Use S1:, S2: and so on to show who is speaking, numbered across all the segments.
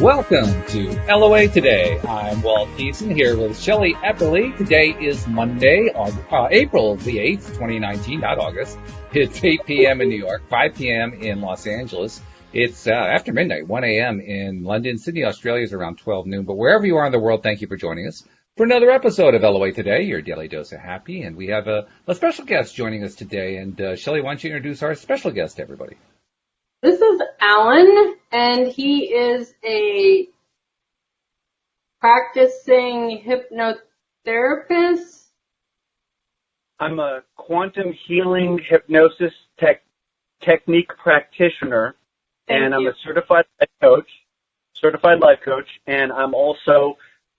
S1: Welcome to LOA Today. I'm Walt Deason here with Shelly Epperly. Today is Monday, April the 8th, 2019, not August. It's 8 p.m. in New York, 5 p.m. in Los Angeles. It's after midnight, 1 a.m. in London. Sydney, Australia is around 12 noon. But wherever you are in the world, thank you for joining us for another episode of LOA Today, your daily dose of happy. And we have a special guest joining us today. And Shelly, why don't you introduce our special guest to everybody?
S2: This is Allan, and he is a practicing hypnotherapist.
S3: I'm a quantum healing hypnosis technique practitioner, and I'm a certified life coach, and I'm also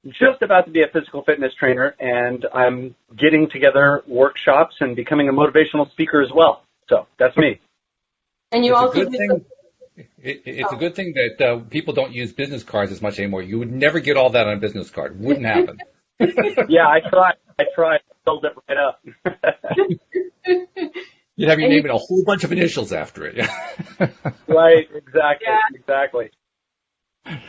S3: just about to be a physical fitness trainer, and I'm getting together workshops and becoming a motivational speaker as well. So that's me.
S2: And you also do
S1: It's a good thing that people don't use business cards as much anymore. You would never get all that on a business card. Wouldn't happen.
S3: Yeah, I tried. Filled it right up.
S1: You'd have your name and a whole bunch of initials after it.
S3: Right, exactly.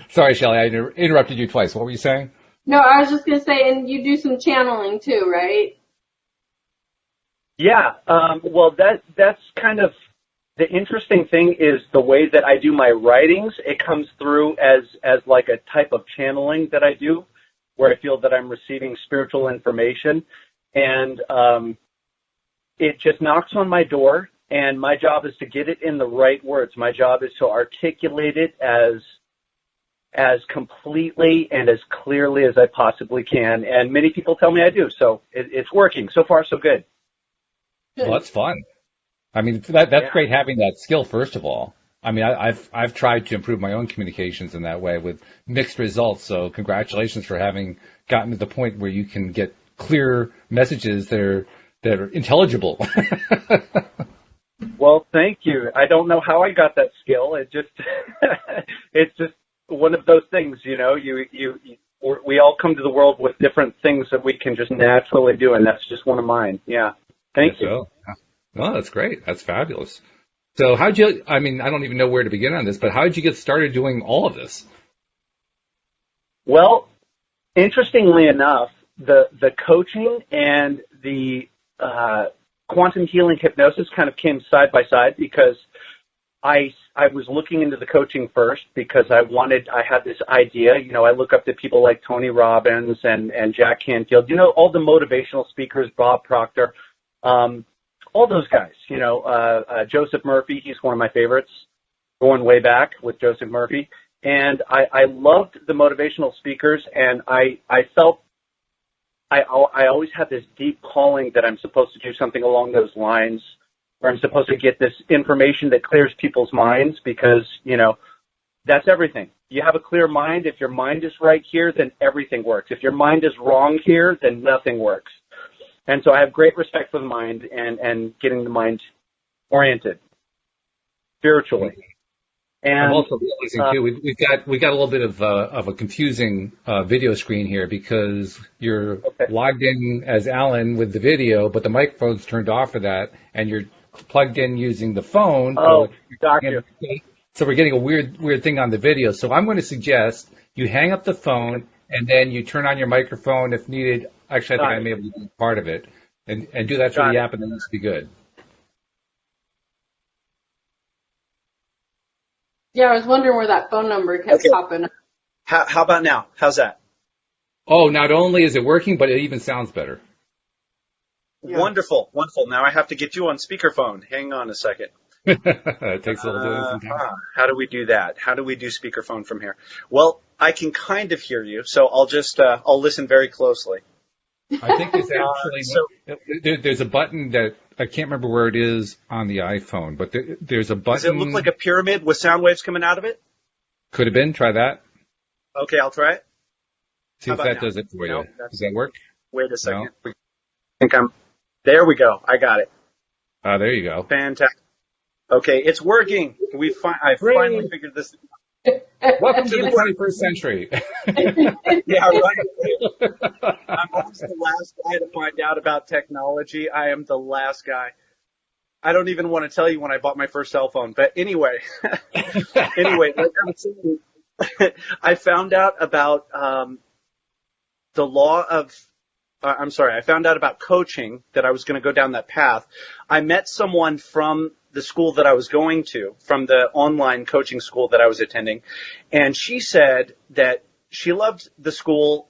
S1: Sorry, Shelly, I interrupted you twice. What were you saying?
S2: No, I was just going to say, and you do some channeling too, right?
S3: Yeah, well, that's kind of the interesting thing is the way that I do my writings. It comes through as like a type of channeling that I do, where I feel that I'm receiving spiritual information, and it just knocks on my door, and my job is to get it in the right words. My job is to articulate it as completely and as clearly as I possibly can, and many people tell me I do, so it's working. So far, so good.
S1: Well, that's fun. I mean, that's great having that skill, first of all. I mean, I've tried to improve my own communications in that way with mixed results. So congratulations for having gotten to the point where you can get clear messages that are intelligible.
S3: Well, thank you. I don't know how I got that skill. It's just one of those things, you know. We all come to the world with different things that we can just naturally do, and that's just one of mine. Yeah. Thank you.
S1: So. Oh, that's great. That's fabulous. So I don't even know where to begin on this, but how did you get started doing all of this?
S3: Well, interestingly enough, the coaching and the quantum healing hypnosis kind of came side by side, because I was looking into the coaching first because I had this idea. You know, I look up to people like Tony Robbins and Jack Canfield, you know, all the motivational speakers, Bob Proctor, all those guys, you know, Joseph Murphy, he's one of my favorites, going way back with Joseph Murphy. And I loved the motivational speakers, and I felt I always had this deep calling that I'm supposed to do something along those lines, or I'm supposed to get this information that clears people's minds, because, you know, that's everything. You have a clear mind. If your mind is right here, then everything works. If your mind is wrong here, then nothing works. And so I have great respect for the mind and getting the mind oriented spiritually. And
S1: I'm also realizing too, we got a little bit of a confusing video screen here, because you're logged in as Allan with the video, but the microphone's turned off for that, and you're plugged in using the phone.
S3: Oh, got you.
S1: So we're getting a weird thing on the video. So I'm going to suggest you hang up the phone and then you turn on your microphone if needed. Actually, I think I may have to do part of it, and do that through the app, and then this will be good.
S2: Yeah, I was wondering where that phone number kept popping up.
S3: How about now? How's that?
S1: Oh, not only is it working, but it even sounds better.
S3: Yeah. Wonderful. Now I have to get you on speakerphone. Hang on a second.
S1: It takes a little doing sometimes.
S3: How do we do that? How do we do speakerphone from here? Well, I can kind of hear you, so I'll listen very closely.
S1: I think it's actually there's a button that I can't remember where it is on the iPhone, but there's a button.
S3: Does it look like a pyramid with sound waves coming out of it?
S1: Could have been. Try that.
S3: Okay, I'll try it.
S1: See if that does it for you.
S3: No,
S1: does that work?
S3: Wait a second. No? There we go. I got it.
S1: There you go.
S3: Fantastic. Okay, it's working. I finally figured this out.
S1: Welcome to the 21st century.
S3: Yeah, right. I'm always the last guy to find out about technology. I am the last guy. I don't even want to tell you when I bought my first cell phone. But anyway, like I was saying, I found out about the law of, I found out about coaching, that I was going to go down that path. I met someone from the school that I was going to, from the online coaching school that I was attending, and she said that she loved the school.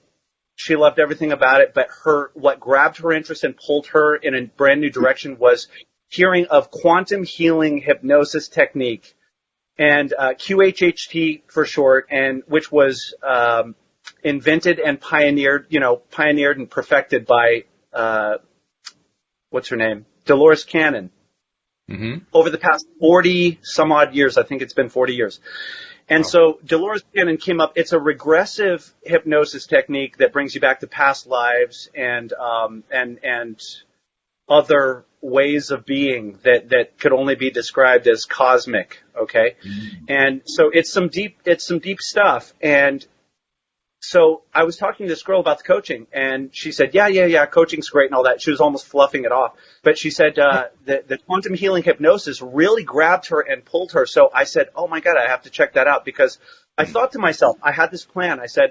S3: She loved everything about it, but what grabbed her interest and pulled her in a brand new direction was hearing of quantum healing hypnosis technique, and QHHT for short, and which was invented and pioneered and perfected by what's her name, Dolores Cannon, over the past 40 some odd years. I think it's been 40 years. And so Dolores Cannon came up. It's a regressive hypnosis technique that brings you back to past lives and other ways of being that could only be described as cosmic. Okay. And so it's some deep stuff. And so I was talking to this girl about the coaching, and she said, yeah, coaching's great and all that. She was almost fluffing it off. But she said the quantum healing hypnosis really grabbed her and pulled her. So I said, oh, my God, I have to check that out, because I thought to myself, I had this plan. I said,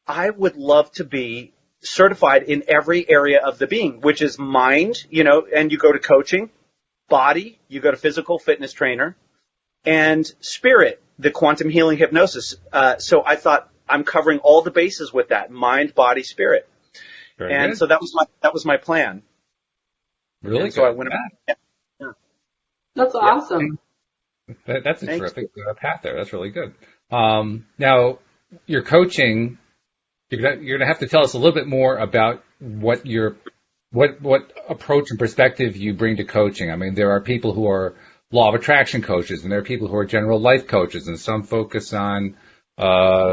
S3: I would love to be certified in every area of the being, which is mind, and you go to coaching, body, you go to physical fitness trainer, and spirit, the quantum healing hypnosis. So I thought, I'm covering all the bases with that: mind, body, spirit. Very and good. So that was my plan.
S1: Really?
S3: And so I went about.
S2: Yeah. That's awesome.
S1: That's a terrific path there. That's really good. Now, your coaching, you're gonna have to tell us a little bit more about what approach and perspective you bring to coaching. I mean, there are people who are law of attraction coaches, and there are people who are general life coaches, and some focus on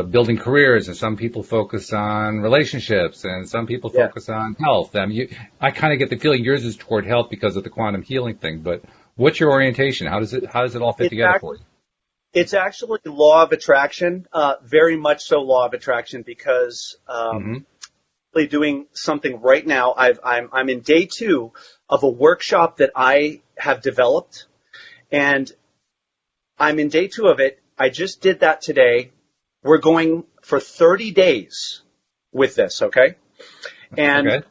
S1: building careers, and some people focus on relationships, and some people focus on health. I kind of get the feeling yours is toward health because of the quantum healing thing, but what's your orientation? How does it all fit together for you? It's actually
S3: law of attraction, very much so law of attraction, because doing something right now. I'm in day 2 of a workshop that I have developed, and I'm in day 2 of it. I just did that today. We're going for 30 days with this, okay? And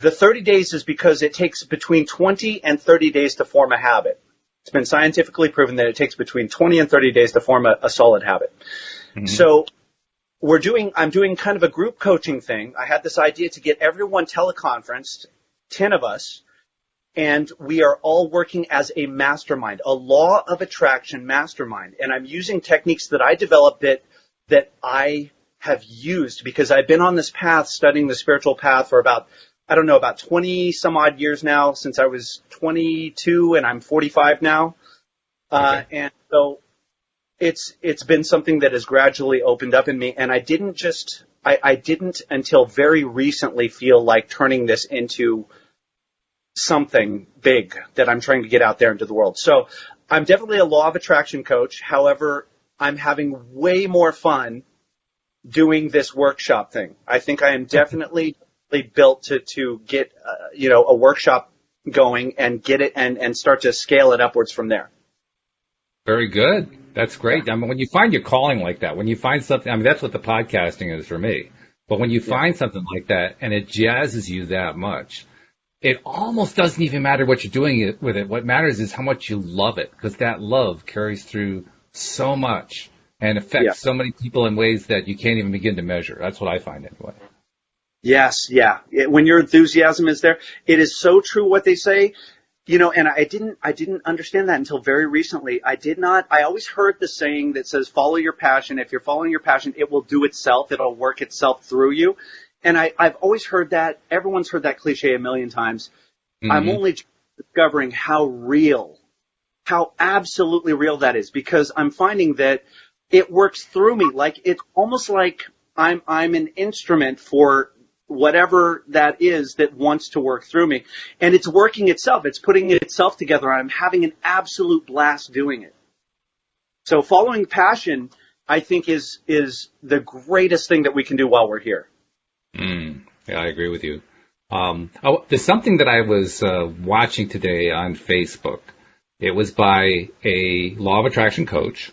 S3: the 30 days is because it takes between 20 and 30 days to form a habit. It's been scientifically proven that it takes between 20 and 30 days to form a solid habit. So I'm doing kind of a group coaching thing. I had this idea to get everyone teleconferenced, 10 of us, and we are all working as a mastermind, a law of attraction mastermind. And I'm using techniques that I developed that I have used because I've been on this path, studying the spiritual path for about 20 some odd years now, since I was 22 and I'm 45 now. And so it's been something that has gradually opened up in me. And I didn't until very recently feel like turning this into something big that I'm trying to get out there into the world. So I'm definitely a law of attraction coach. However, I'm having way more fun doing this workshop thing. I think I am definitely built to get, a workshop going and get it and start to scale it upwards from there.
S1: Very good. That's great. I mean, when you find your calling like that, when you find something, I mean, that's what the podcasting is for me. But when you find something like that and it jazzes you that much, it almost doesn't even matter what you're doing with it. What matters is how much you love it, because that love carries through so much and affects so many people in ways that you can't even begin to measure. That's what I find anyway.
S3: Yes, yeah. When your enthusiasm is there, it is so true what they say. And I didn't understand that until very recently. I always heard the saying that says, follow your passion. If you're following your passion, it will do itself. It'll work itself through you. And I've always heard that. Everyone's heard that cliche a million times. I'm only discovering how absolutely real that is, because I'm finding that it works through me. Like, it's almost like I'm an instrument for whatever that is that wants to work through me. And it's working itself. It's putting itself together. I'm having an absolute blast doing it. So following passion, I think, is the greatest thing that we can do while we're here.
S1: Yeah, I agree with you. There's something that I was watching today on Facebook. It was by a law of attraction coach,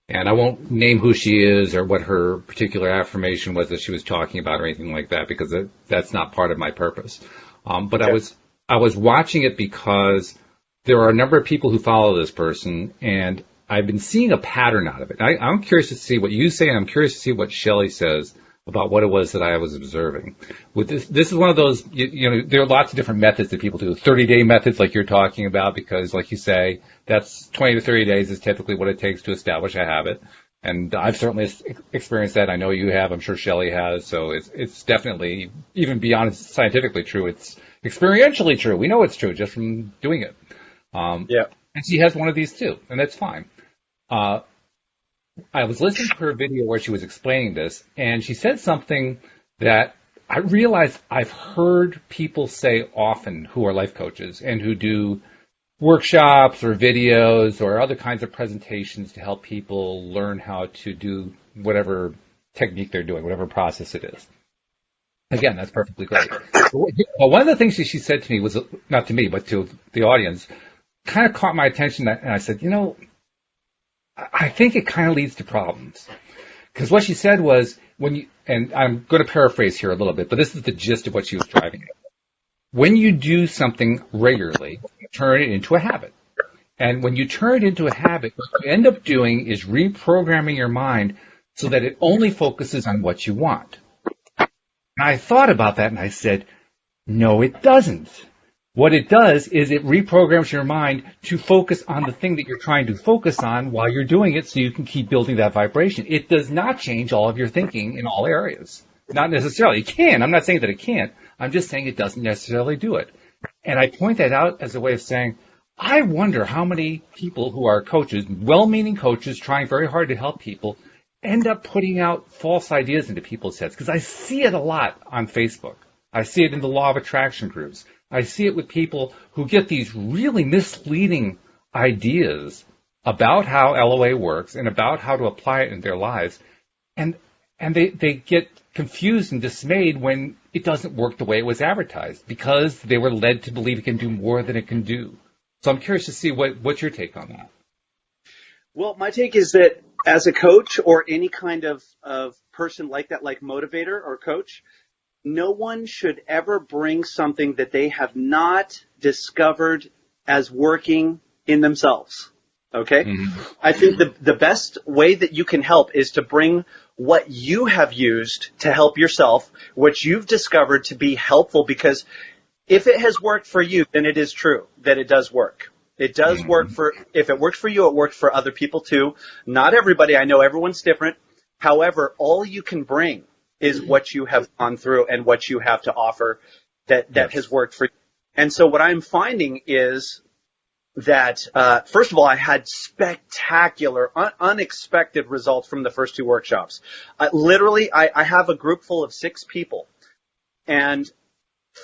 S1: And I won't name who she is or what her particular affirmation was that she was talking about or anything like that, because that's not part of my purpose. But
S3: Okay.
S1: I was watching it because there are a number of people who follow this person, and I've been seeing a pattern out of it. I'm curious to see what you say, and I'm curious to see what Shelly says about what it was that I was observing. With this is one of those, you know, there are lots of different methods that people do. 30-day methods like you're talking about, because like you say, that's 20 to 30 days is typically what it takes to establish a habit. And I've certainly experienced that. I know you have. I'm sure Shelly has. So it's definitely, even beyond scientifically true, it's experientially true. We know it's true just from doing it.
S3: Yeah.
S1: And she has one of these too, and that's fine. I was listening to her video where she was explaining this, and she said something that I realized I've heard people say often who are life coaches and who do workshops or videos or other kinds of presentations to help people learn how to do whatever technique they're doing, whatever process it is. Again, that's perfectly great. But one of the things that she said to me was, not to me, but to the audience, kind of caught my attention, and I said, you know, I think it kind of leads to problems. Because what she said was, and I'm going to paraphrase here a little bit, but this is the gist of what she was driving at. When you do something regularly, you turn it into a habit. And when you turn it into a habit, what you end up doing is reprogramming your mind so that it only focuses on what you want. And I thought about that and I said, no, it doesn't. What it does is it reprograms your mind to focus on the thing that you're trying to focus on while you're doing it, so you can keep building that vibration. It does not change all of your thinking in all areas. Not necessarily. It can. I'm not saying that it can't. I'm just saying it doesn't necessarily do it. And I point that out as a way of saying, I wonder how many people who are coaches, well-meaning coaches, trying very hard to help people, end up putting out false ideas into people's heads. Because I see it a lot on Facebook. I see it in the law of attraction groups. I see it with people who get these really misleading ideas about how LOA works and about how to apply it in their lives. And they get confused and dismayed when it doesn't work the way it was advertised, because they were led to believe it can do more than it can do. So I'm curious to see what's your take on that.
S3: Well, my take is that as a coach or any kind of person like that, like motivator or coach, no one should ever bring something that they have not discovered as working in themselves. Okay? Mm-hmm. I think the best way that you can help is to bring what you have used to help yourself, what you've discovered to be helpful, because if it has worked for you, then it is true that it does work. It does work if it works for you, it works for other people too. Not everybody. I know everyone's different. However, all you can bring is what you have gone through and what you have to offer that has worked for you. And so what I'm finding is that, first of all, I had spectacular, unexpected results from the first two workshops. Literally, I have a group full of 6 people, and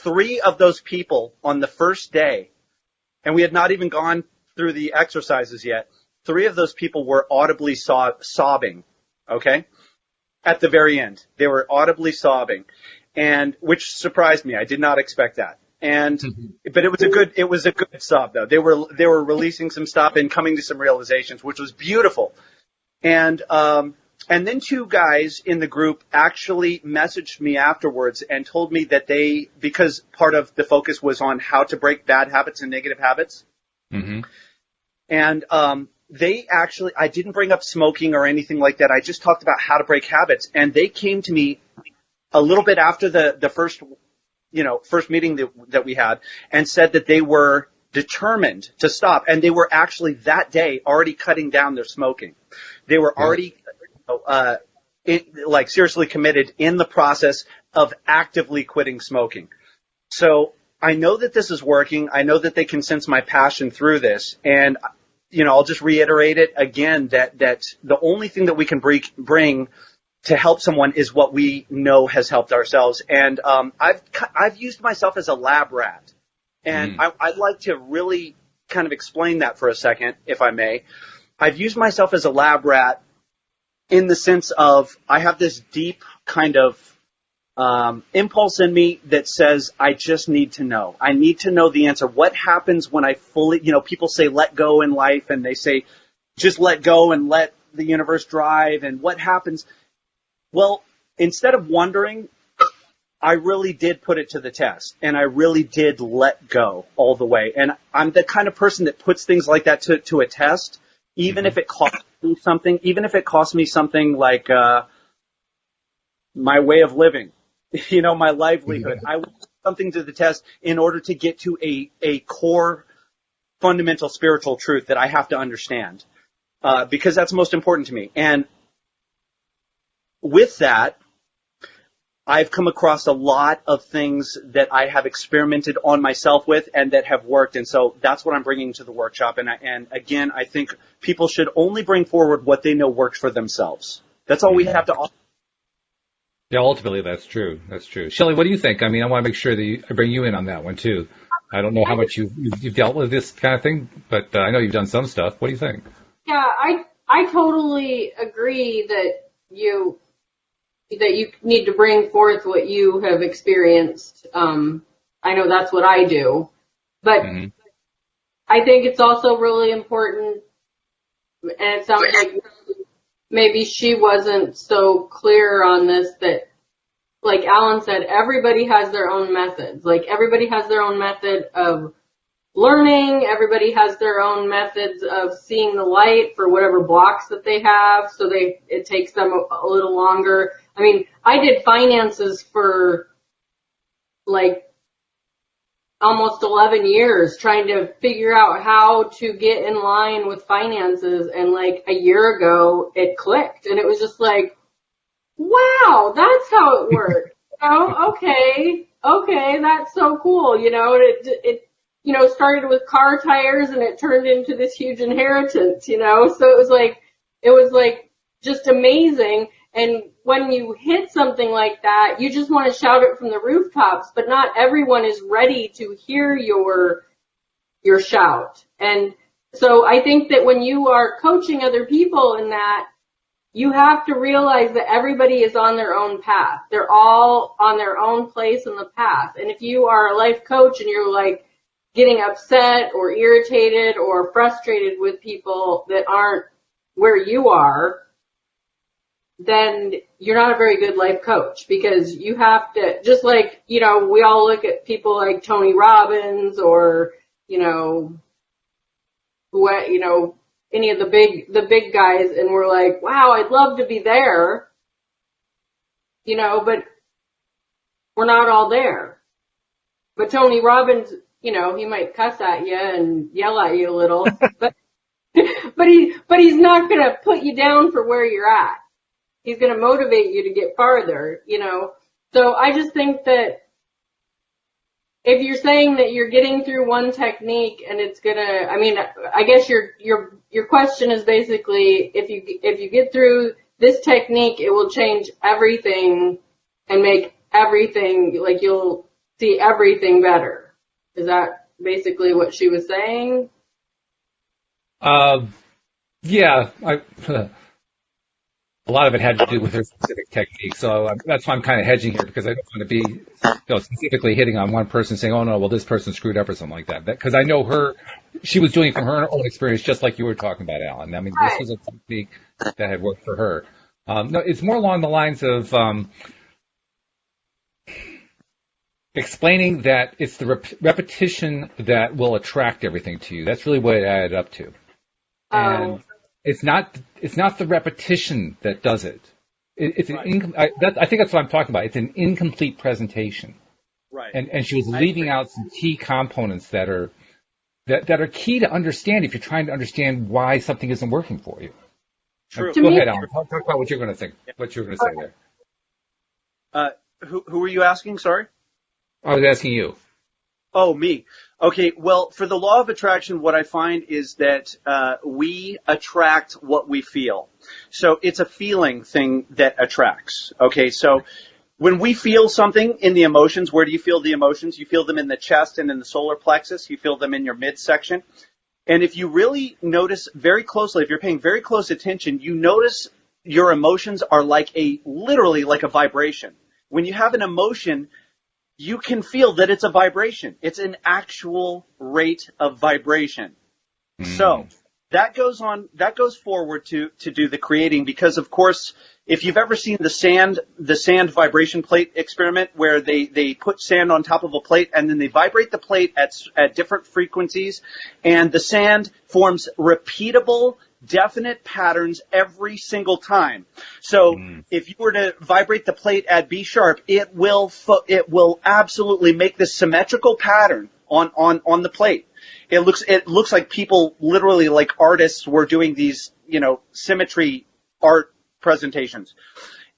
S3: 3 of those people on the first day, and we had not even gone through the exercises yet, 3 of those people were audibly sobbing, okay? At the very end, they were audibly sobbing, and which surprised me. I did not expect that. And, but it was a good sob though. They were releasing some stuff and coming to some realizations, which was beautiful. And then 2 guys in the group actually messaged me afterwards and told me that because part of the focus was on how to break bad habits and negative habits. Mm-hmm. And, I didn't bring up smoking or anything like that. I just talked about how to break habits. And they came to me a little bit after the first meeting that we had, and said that they were determined to stop. And they were actually that day already cutting down their smoking. They were already, seriously committed in the process of actively quitting smoking. So I know that this is working. I know that they can sense my passion through this. And I'll just reiterate it again, that the only thing that we can bring to help someone is what we know has helped ourselves. And I've used myself as a lab rat. And I'd like to really kind of explain that for a second, if I may. I've used myself as a lab rat in the sense of I have this deep kind of impulse in me that says, I just need to know. I need to know the answer. What happens when I fully, people say let go in life, and they say just let go and let the universe drive and what happens? Well, instead of wondering, I really did put it to the test, and I really did let go all the way. And I'm the kind of person that puts things like that to a test, even if it costs me something, like my way of living, my livelihood. I will put something to the test in order to get to a core fundamental spiritual truth that I have to understand, because that's most important to me. And with that, I've come across a lot of things that I have experimented on myself with and that have worked. And so that's what I'm bringing to the workshop. And again, I think people should only bring forward what they know works for themselves. That's all we have to offer.
S1: Yeah, ultimately, that's true. That's true. Shelly, what do you think? I mean, I want to make sure that I bring you in on that one, too. I don't know how much you've dealt with this kind of thing, but I know you've done some stuff. What do you think?
S2: Yeah, I totally agree that you need to bring forth what you have experienced. I know that's what I do, but I think it's also really important, and it sounds like maybe she wasn't so clear on this, that, like Allan said, everybody has their own methods. Like, everybody has their own method of learning. Everybody has their own methods of seeing the light for whatever blocks that they have. So it takes them a little longer. I mean, I did finances for like almost 11 years trying to figure out how to get in line with finances. And like a year ago, it clicked, and it was just like, wow, that's how it works. Okay, that's so cool. It started with car tires, and it turned into this huge inheritance, so it was like just amazing. And when you hit something like that, you just want to shout it from the rooftops, but not everyone is ready to hear your shout. And so I think that when you are coaching other people in that, you have to realize that everybody is on their own path. They're all on their own place in the path. And if you are a life coach and you're like getting upset or irritated or frustrated with people that aren't where you are, then you're not a very good life coach, because you have to, just like, we all look at people like Tony Robbins or, any of the big guys, and we're like, wow, I'd love to be there, but we're not all there. But Tony Robbins, he might cuss at you and yell at you a little, but he's not going to put you down for where you're at. He's going to motivate you to get farther, So I just think that if you're saying that you're getting through one technique and it's going to, I guess your question is basically, if you get through this technique, it will change everything and make everything, like, you'll see everything better. Is that basically what she was saying?
S1: Yeah. A lot of it had to do with her specific technique, so that's why I'm kind of hedging here, because I don't want to be specifically hitting on one person saying, oh, no, well, this person screwed up or something like that. Because I know she was doing it from her own experience, just like you were talking about, Allan. I mean, this was a technique that had worked for her. No, it's more along the lines of explaining that it's the repetition that will attract everything to you. That's really what it added up to. And it's not the repetition that does it. It's an I think that's what I'm talking about. It's an incomplete presentation.
S3: Right.
S1: And she was leaving out some key components that are key to understand if you're trying to understand why something isn't working for you.
S3: True.
S1: Go ahead, Allan. Talk about what you're going to think. What you're going to say there.
S3: Who were you asking? Sorry.
S1: I was asking you.
S3: Oh, me. Okay, well, for the law of attraction, what I find is that we attract what we feel. So it's a feeling thing that attracts. Okay, so when we feel something in the emotions, where do you feel the emotions? You feel them in the chest and in the solar plexus. You feel them in your midsection. And if you really notice very closely, if you're paying very close attention, you notice your emotions are literally like a vibration. When you have an emotion, you can feel that it's a vibration. It's an actual rate of vibration. So that goes forward to do the creating, because of course, if you've ever seen the sand vibration plate experiment, where they put sand on top of a plate and then they vibrate the plate at different frequencies, and the sand forms repeatable, definite patterns every single time. So if you were to vibrate the plate at B sharp, it will absolutely make this symmetrical pattern on the plate. It looks like people, literally like artists, were doing these, symmetry art presentations.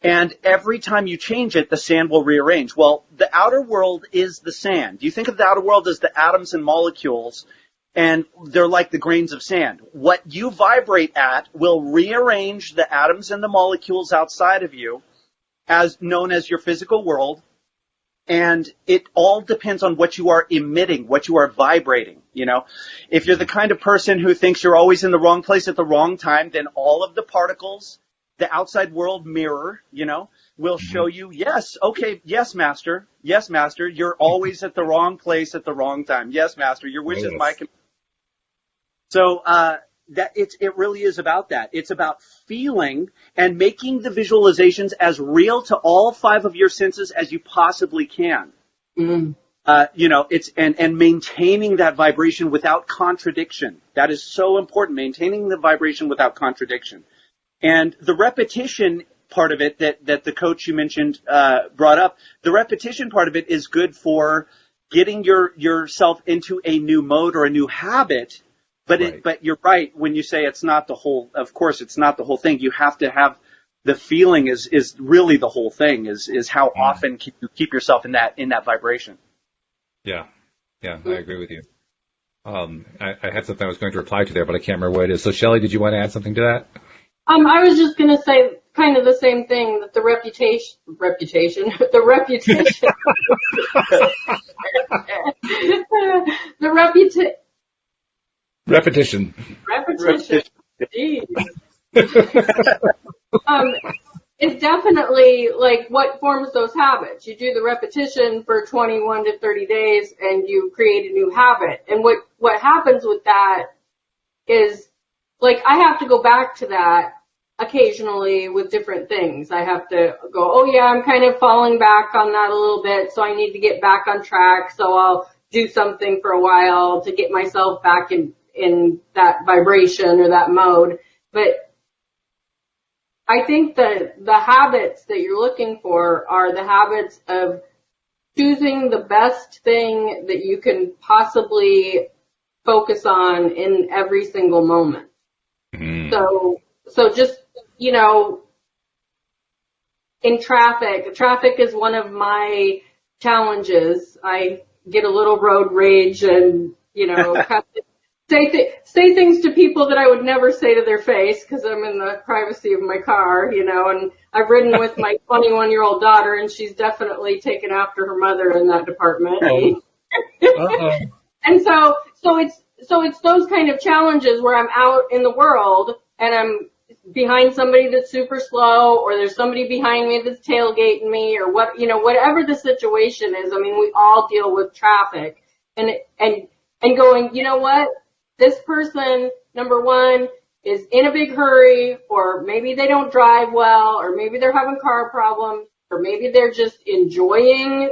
S3: And every time you change it, the sand will rearrange. Well, the outer world is the sand. You think of the outer world as the atoms and molecules, and they're like the grains of sand. What you vibrate at will rearrange the atoms and the molecules outside of you, as known as your physical world. And it all depends on what you are emitting, what you are vibrating. If you're the kind of person who thinks you're always in the wrong place at the wrong time, then all of the particles, the outside world mirror, will show you, yes, okay, yes, master, you're always at the wrong place at the wrong time. Yes, master, your wish is my command. So, it really is about that. It's about feeling and making the visualizations as real to all 5 of your senses as you possibly can. It's and maintaining that vibration without contradiction. That is so important, maintaining the vibration without contradiction. And the repetition part of it that the coach you mentioned brought up, the repetition part of it is good for getting yourself into a new mode or a new habit. But you're right when you say it's not the whole. Of course, it's not the whole thing. You have to have the feeling is really the whole thing. Is how often you keep yourself in that vibration.
S1: Yeah, I agree with you. I had something I was going to reply to there, but I can't remember what it is. So, Shelly, did you want to add something to that?
S2: I was just going to say kind of the same thing, that the reputation,
S1: Repetition.
S2: Jeez. It's definitely like what forms those habits. You do the repetition for 21 to 30 days and you create a new habit. And what happens with that is, like, I have to go back to that occasionally with different things. I have to go, oh yeah, I'm kind of falling back on that a little bit, so I need to get back on track. So I'll do something for a while to get myself back in that vibration or that mode. But I think that the habits that you're looking for are the habits of choosing the best thing that you can possibly focus on in every single moment. So just, in traffic is one of my challenges. I get a little road rage and, have to say things to people that I would never say to their face because I'm in the privacy of my car, and I've ridden with my 21-year-old daughter, and she's definitely taken after her mother in that department. And so it's those kind of challenges where I'm out in the world and I'm behind somebody that's super slow, or there's somebody behind me that's tailgating me, or whatever the situation is. I mean, we all deal with traffic and going, you know what? This person, number one, is in a big hurry, or maybe they don't drive well, or maybe they're having car problems, or maybe they're just enjoying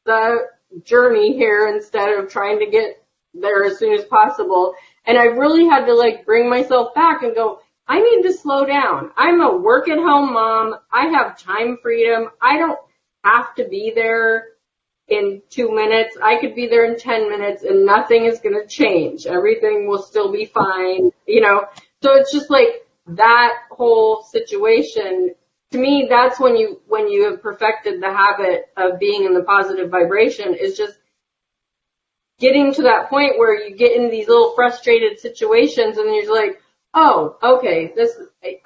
S2: the journey here instead of trying to get there as soon as possible. And I really had to bring myself back and go, I need to slow down. I'm a work-at-home mom. I have time freedom. I don't have to be there in 2 minutes. I could be there in 10 minutes and nothing is going to change. Everything will still be fine, So it's just that whole situation. To me, that's when you have perfected the habit of being in the positive vibration, is just getting to that point where you get in these little frustrated situations and you're like, oh, okay,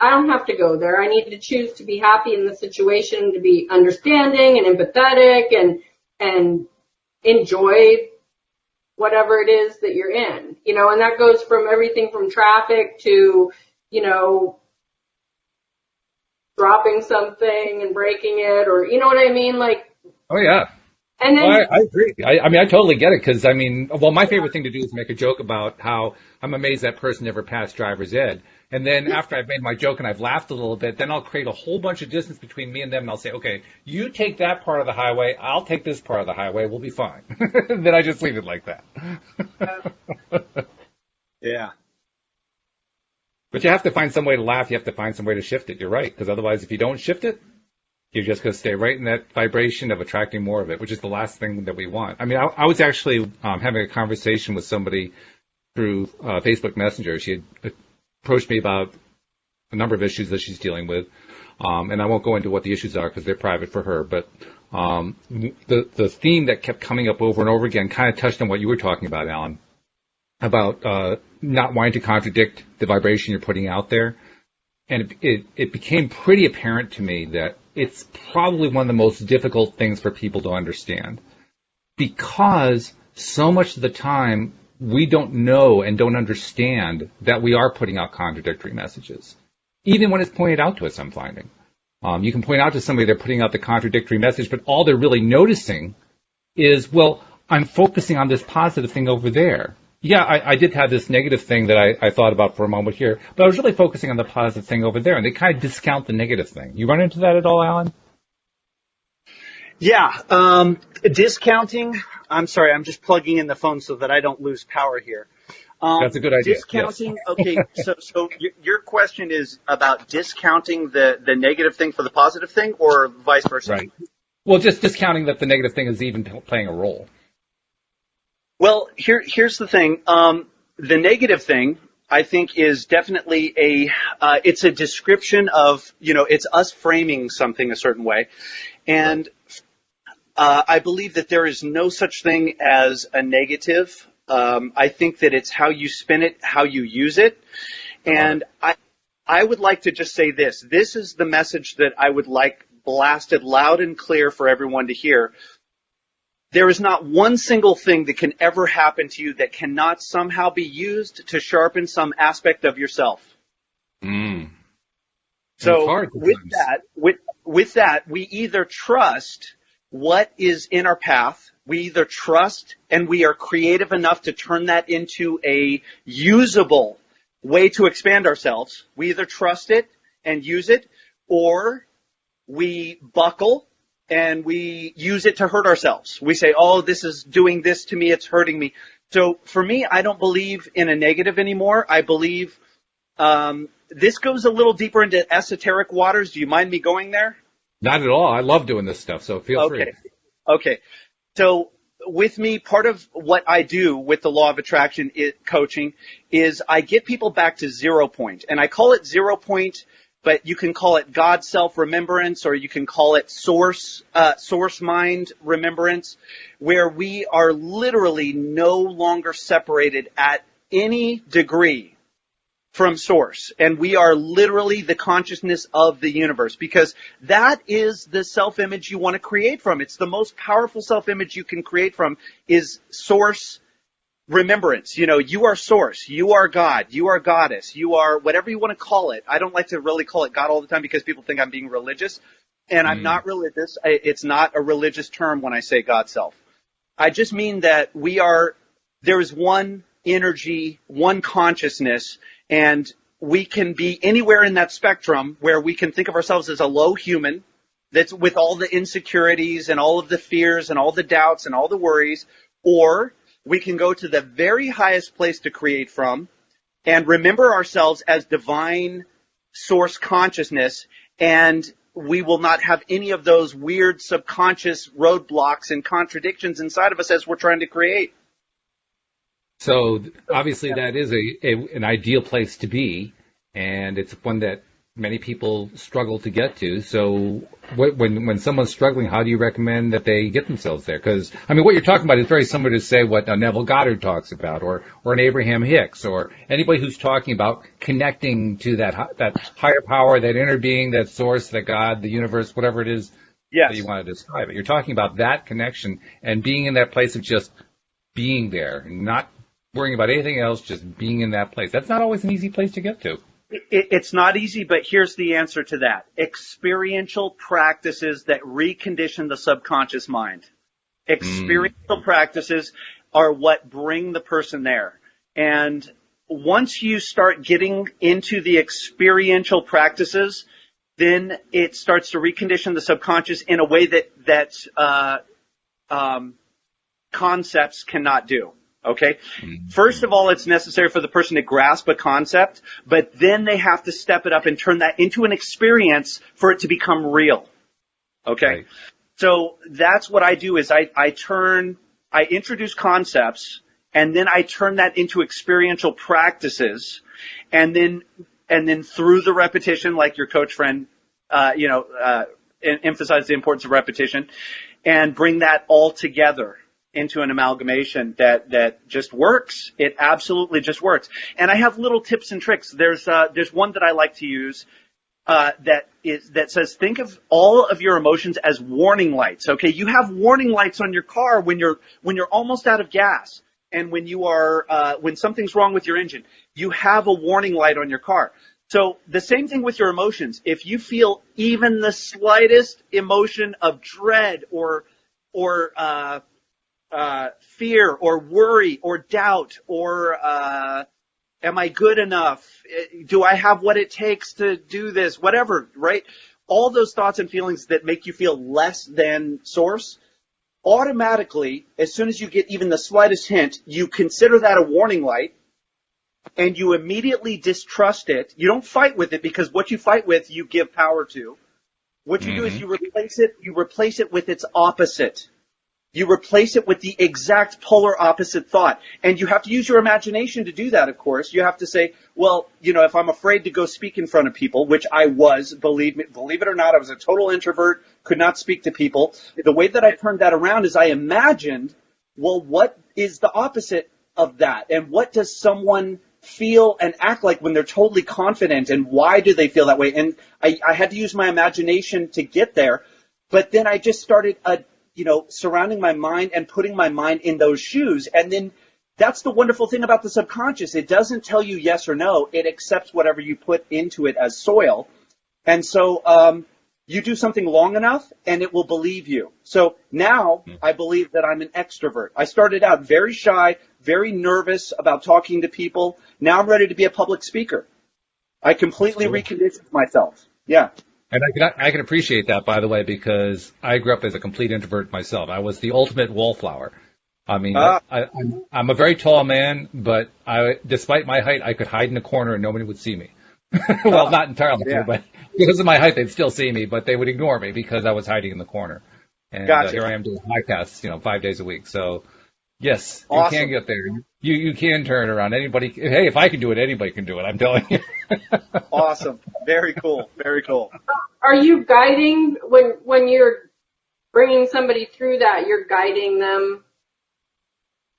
S2: I don't have to go there. I need to choose to be happy in the situation, to be understanding and empathetic and enjoy whatever it is that you're in, and that goes from everything from traffic to, dropping something and breaking it, or, you know what I mean?
S1: Oh yeah.
S2: And then,
S1: Well, I agree. I mean, I totally get it because, I mean, well, my favorite thing to do is make a joke about how I'm amazed that person never passed driver's ed. And then after I've made my joke and I've laughed a little bit, then I'll create a whole bunch of distance between me and them, and I'll say, okay, you take that part of the highway, I'll take this part of the highway, we'll be fine. Then I just leave it like that.
S3: Yeah.
S1: But you have to find some way to laugh. You have to find some way to shift it. You're right. Because otherwise, if you don't shift it, you're just going to stay right in that vibration of attracting more of it, which is the last thing that we want. I mean, I was actually having a conversation with somebody through Facebook Messenger. She had approached me about a number of issues that she's dealing with. And I won't go into what the issues are because they're private for her. But the theme that kept coming up over and over again kind of touched on what you were talking about, Allan, about not wanting to contradict the vibration you're putting out there. And it became pretty apparent to me that it's probably one of the most difficult things for people to understand, because so much of the time we don't know and don't understand that we are putting out contradictory messages, even when it's pointed out to us. I'm finding you can point out to somebody they're putting out the contradictory message, but all they're really noticing is, well, I'm focusing on this positive thing over there. Yeah, I did have this negative thing that I thought about for a moment here, but I was really focusing on the positive thing over there, and they kind of discount the negative thing. You run into that at all, Allan?
S3: Yeah, discounting. I'm sorry, I'm just plugging in the phone so that I don't lose power here.
S1: That's a good idea.
S3: Discounting.
S1: Yes.
S3: Okay, so your question is about discounting the negative thing for the positive thing, or vice versa?
S1: Right. Well, just discounting that the negative thing is even playing a role.
S3: Well, here's the thing. The negative thing, I think, is definitely it's a description of, it's us framing something a certain way. And I believe that there is no such thing as a negative. I think that it's how you spin it, how you use it. And I would like to just say this. This is the message that I would like blasted loud and clear for everyone to hear. There is not one single thing that can ever happen to you that cannot somehow be used to sharpen some aspect of yourself. So with that, we either trust what is in our path, we either trust and we are creative enough to turn that into a usable way to expand ourselves. We either trust it and use it, or we buckle and we use it to hurt ourselves. We say, oh, this is doing this to me, it's hurting me. So for me, I don't believe in a negative anymore. I believe this goes a little deeper into esoteric waters. Do you mind me going there?
S1: Not at all. I love doing this stuff, so feel free.
S3: Okay. So with me, part of what I do with the law of attraction coaching is I get people back to 0 point. And I call it 0 point, but you can call it God self-remembrance, or you can call it source mind remembrance, where we are literally no longer separated at any degree from source. And we are literally the consciousness of the universe, because that is the self-image you want to create from. It's the most powerful self-image you can create from is source remembrance. You are source, you are God, you are goddess, you are whatever you want to call it. I don't like to really call it God all the time because people think I'm being religious, and I'm not religious. It's not a religious term when I say God self. I just mean that there is one energy, one consciousness, and we can be anywhere in that spectrum where we can think of ourselves as a low human that's with all the insecurities and all of the fears and all the doubts and all the worries, or we can go to the very highest place to create from and remember ourselves as divine source consciousness, and we will not have any of those weird subconscious roadblocks and contradictions inside of us as we're trying to create.
S1: So obviously that is an ideal place to be, and it's one that many people struggle to get to. So when someone's struggling, how do you recommend that they get themselves there? Because, I mean, what you're talking about is very similar to, say, what Neville Goddard talks about, or an Abraham Hicks, or anybody who's talking about connecting to that higher power, that inner being, that source, that God, the universe, whatever it is that you want to describe it. You're talking about that connection and being in that place of just being there, and not worrying about anything else, just being in that place. That's not always an easy place to get to.
S3: It's not easy, but here's the answer to that. Experiential practices that recondition the subconscious mind. Experiential practices are what bring the person there. And once you start getting into the experiential practices, then it starts to recondition the subconscious in a way that concepts cannot do. Okay? First of all, it's necessary for the person to grasp a concept, but then they have to step it up and turn that into an experience for it to become real. Okay? Right. So that's what I do is I introduce concepts, and then I turn that into experiential practices, and then through the repetition, like your coach friend, emphasize the importance of repetition, and bring that all together into an amalgamation that just works. It absolutely just works. And I have little tips and tricks. There's one that I like to use that says, think of all of your emotions as warning lights. Okay, you have warning lights on your car when you're almost out of gas, and when something's wrong with your engine, you have a warning light on your car. So the same thing with your emotions. If you feel even the slightest emotion of dread or fear or worry or doubt or am I good enough? Do I have what it takes to do this? Whatever, right? All those thoughts and feelings that make you feel less than source, automatically, as soon as you get even the slightest hint, you consider that a warning light, and you immediately distrust it. You don't fight with it, because what you fight with, you give power to. What you do is you replace it with its opposite. You replace it with the exact polar opposite thought. And you have to use your imagination to do that, of course. You have to say, well, if I'm afraid to go speak in front of people, which I was, believe it or not, I was a total introvert, could not speak to people. The way that I turned that around is I imagined, well, what is the opposite of that? And what does someone feel and act like when they're totally confident, and why do they feel that way? And I had to use my imagination to get there. But then I just started surrounding my mind and putting my mind in those shoes. And then that's the wonderful thing about the subconscious. It doesn't tell you yes or no. It accepts whatever you put into it as soil. And so you do something long enough and it will believe you. So now I believe that I'm an extrovert. I started out very shy, very nervous about talking to people. Now I'm ready to be a public speaker. I completely reconditioned myself. Yeah.
S1: And I can appreciate that, by the way, because I grew up as a complete introvert myself. I was the ultimate wallflower. I mean, I'm a very tall man, but despite my height, I could hide in a corner and nobody would see me. Well, not entirely true, but because of my height, they'd still see me, but they would ignore me because I was hiding in the corner. And here I am doing podcasts, 5 days a week. So, yes, you can get there. You can turn around. Anybody, hey, if I can do it, anybody can do it. I'm telling you.
S3: Awesome. Very cool. Very cool.
S2: Are you guiding when you're bringing somebody through that? You're guiding them.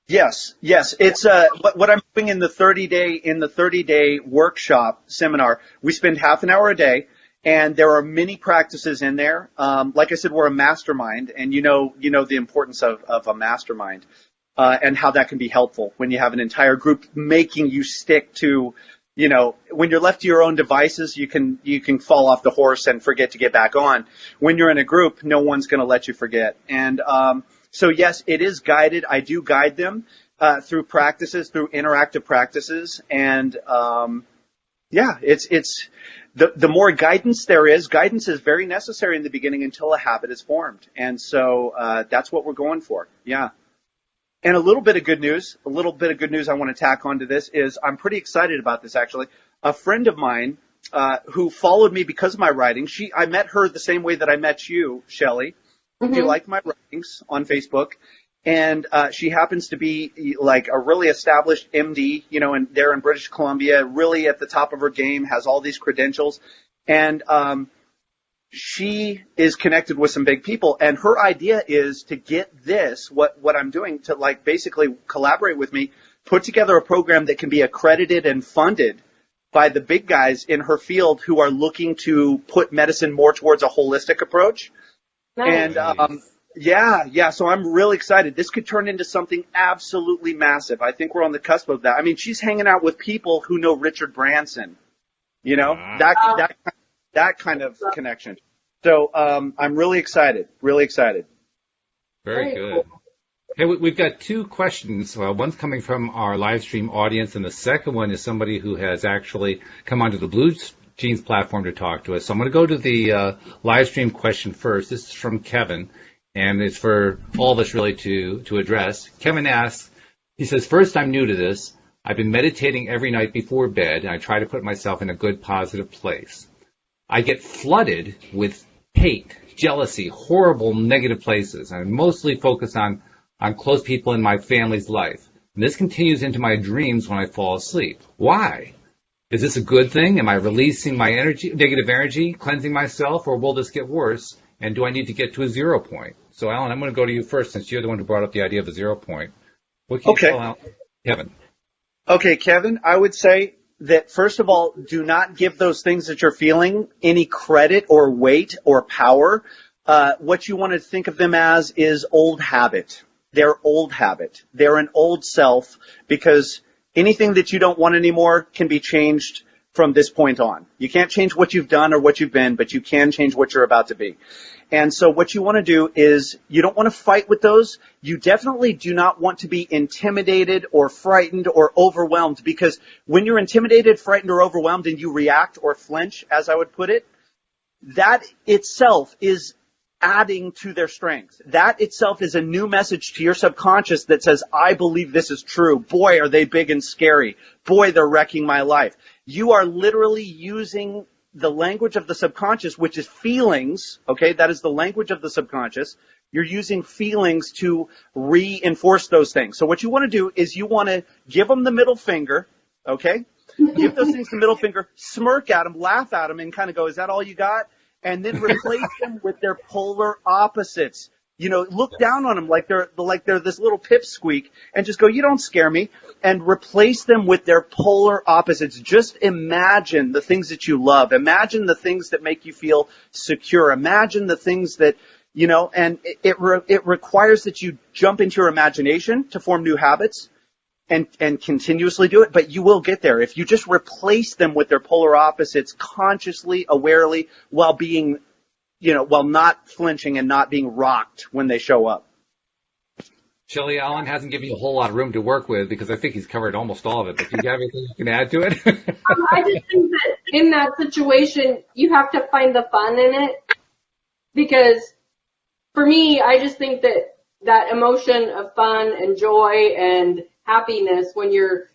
S3: Yes. It's what I'm doing in the 30-day workshop seminar. We spend half an hour a day, and there are many practices in there. Like I said, we're a mastermind, and you know the importance of a mastermind. And how that can be helpful when you have an entire group making you stick to, when you're left to your own devices, you can fall off the horse and forget to get back on. When you're in a group, no one's going to let you forget. And so yes, it is guided. I do guide them through practices, through interactive practices, and it's the more guidance there is. Guidance is very necessary in the beginning until a habit is formed, and so that's what we're going for. Yeah. And a little bit of good news I want to tack onto this is I'm pretty excited about this, actually. A friend of mine who followed me because of my writing, I met her the same way that I met you, Shelly. Mm-hmm. She liked my writings on Facebook. And she happens to be like a really established MD, and there in British Columbia, really at the top of her game, has all these credentials. And she is connected with some big people, and her idea is to get what I'm doing, to basically collaborate with me, put together a program that can be accredited and funded by the big guys in her field who are looking to put medicine more towards a holistic approach. Nice. And so I'm really excited. This could turn into something absolutely massive. I think we're on the cusp of that. I mean, she's hanging out with people who know Richard Branson, that kind of connection. So I'm really excited. Really excited.
S1: Very good. Cool. Hey, we've got two questions. One's coming from our live stream audience, and the second one is somebody who has actually come onto the Blue Jeans platform to talk to us. So I'm going to go to the live stream question first. This is from Kevin, and it's for all of us really to address. Kevin asks, he says, first, I'm new to this. I've been meditating every night before bed, and I try to put myself in a good, positive place. I get flooded with hate, jealousy, horrible, negative places. I mostly focus on close people in my family's life. And this continues into my dreams when I fall asleep. Why? Is this a good thing? Am I releasing my energy, negative energy, cleansing myself, or will this get worse? And do I need to get to a 0 point? So, Allan, I'm going to go to you first since you're the one who brought up the idea of a 0 point. What can you tell Kevin?
S3: Okay, Kevin, I would say that, first of all, do not give those things that you're feeling any credit or weight or power. What you want to think of them as is old habit. They're old habit. They're an old self, because anything that you don't want anymore can be changed from this point on. You can't change what you've done or what you've been, but you can change what you're about to be. And so what you want to do is, you don't want to fight with those. You definitely do not want to be intimidated or frightened or overwhelmed, because when you're intimidated, frightened, or overwhelmed and you react or flinch, as I would put it, that itself is adding to their strength. That itself is a new message to your subconscious that says, I believe this is true. Boy, are they big and scary. Boy, they're wrecking my life. You are literally using the language of the subconscious, which is feelings, okay? That is the language of the subconscious. You're using feelings to reinforce those things. So what you want to do is you want to give them the middle finger, okay? Give those things the middle finger, smirk at them, laugh at them, and kind of go, is that all you got? And then replace them with their polar opposites. You know, look down on them like they're this little pipsqueak, and just go, you don't scare me, and replace them with their polar opposites. Just imagine the things that you love. Imagine the things that make you feel secure. Imagine the things that, you know, and it requires that you jump into your imagination to form new habits and continuously do it, but you will get there if you just replace them with their polar opposites consciously, awarely, while being, you know, while not flinching and not being rocked when they show up.
S1: Shelly, Allan hasn't given you a whole lot of room to work with, because I think he's covered almost all of it. But do you have anything you can add to it?
S2: I just think that in that situation, you have to find the fun in it. Because for me, I just think that emotion of fun and joy and happiness, when you're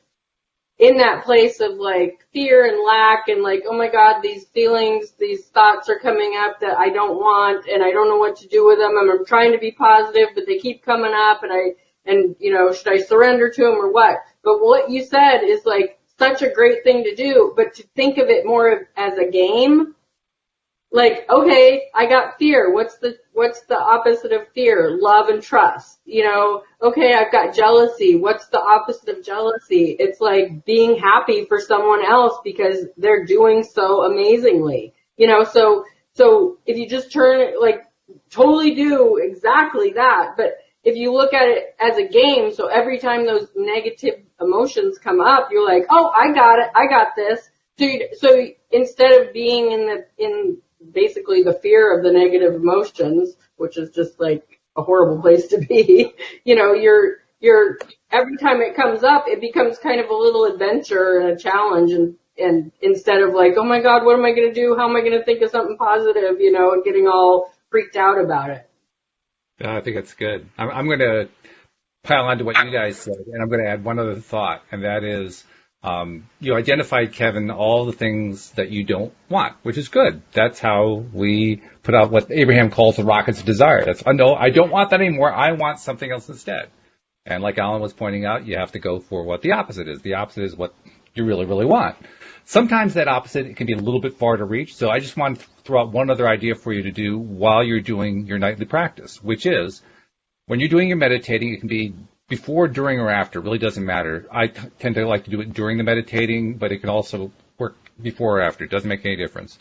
S2: in that place of like fear and lack and like, oh my God, these feelings, these thoughts are coming up that I don't want, and I don't know what to do with them. I'm trying to be positive, but they keep coming up, and you know, should I surrender to them or what? But what you said is like such a great thing to do, but to think of it more as a game. Like, okay, I got fear. What's the opposite of fear? Love and trust. You know, okay, I've got jealousy. What's the opposite of jealousy? It's like being happy for someone else because they're doing so amazingly. You know, so if you just turn it, like, totally do exactly that. But if you look at it as a game, so every time those negative emotions come up, you're like, oh, I got it. I got this. So instead of being in basically the fear of the negative emotions, which is just like a horrible place to be, you know, you're every time it comes up, it becomes kind of a little adventure and a challenge, and instead of like, oh my God, what am I going to do? How am I going to think of something positive, you know, and getting all freaked out about it.
S1: I think that's good. I'm going to pile on to what you guys said, and I'm going to add one other thought, and that is, you identified, Kevin, all the things that you don't want, which is good. That's how we put out what Abraham calls the rockets of desire. That's, no, I don't want that anymore. I want something else instead. And like Allan was pointing out, you have to go for what the opposite is. The opposite is what you really, really want. Sometimes that opposite, it can be a little bit far to reach. So I just want to throw out one other idea for you to do while you're doing your nightly practice, which is when you're doing your meditating, it can be before, during, or after. It really doesn't matter. I tend to like to do it during the meditating, but it can also work before or after. It doesn't make any difference.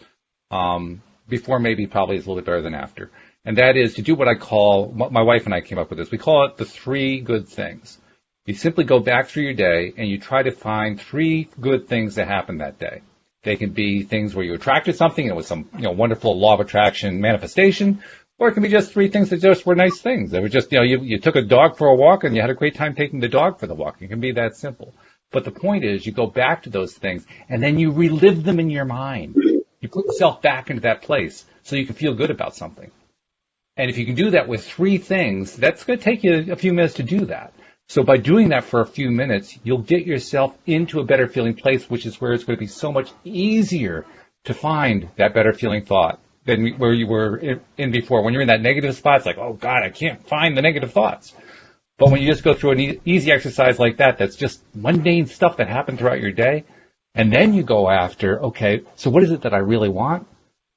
S1: Before maybe probably is a little bit better than after. And that is to do what I call, my wife and I came up with this, we call it the 3 good things. You simply go back through your day and you try to find 3 good things that happened that day. They can be things where you attracted something and it was some, wonderful law of attraction manifestation, Or it can be just 3 things that just were nice things. They were just, you took a dog for a walk and you had a great time taking the dog for the walk. It can be that simple. But the point is you go back to those things and then you relive them in your mind. You put yourself back into that place so you can feel good about something. And if you can do that with 3 things, that's going to take you a few minutes to do that. So by doing that for a few minutes, you'll get yourself into a better feeling place, which is where it's going to be so much easier to find that better feeling thought than where you were in before. When you're in that negative spot, it's like, oh, God, I can't find the negative thoughts. But when you just go through an easy exercise like that, that's just mundane stuff that happened throughout your day, and then you go after, okay, so what is it that I really want?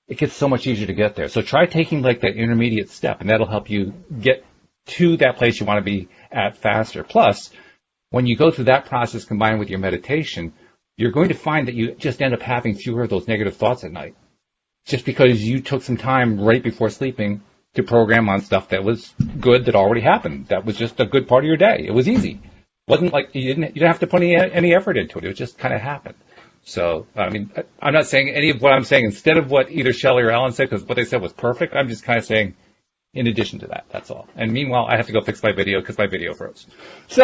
S1: It gets so much easier to get there. So try taking like that intermediate step, and that'll help you get to that place you want to be at faster. Plus, when you go through that process combined with your meditation, you're going to find that you just end up having fewer of those negative thoughts at night, just because you took some time right before sleeping to program on stuff that was good that already happened. That was just a good part of your day. It was easy. It wasn't like you didn't have to put any effort into it. It just kind of happened. So, I mean, I'm not saying any of what I'm saying instead of what either Shelly or Allan said, because what they said was perfect. I'm just kind of saying in addition to that, that's all. And meanwhile, I have to go fix my video because my video froze. So,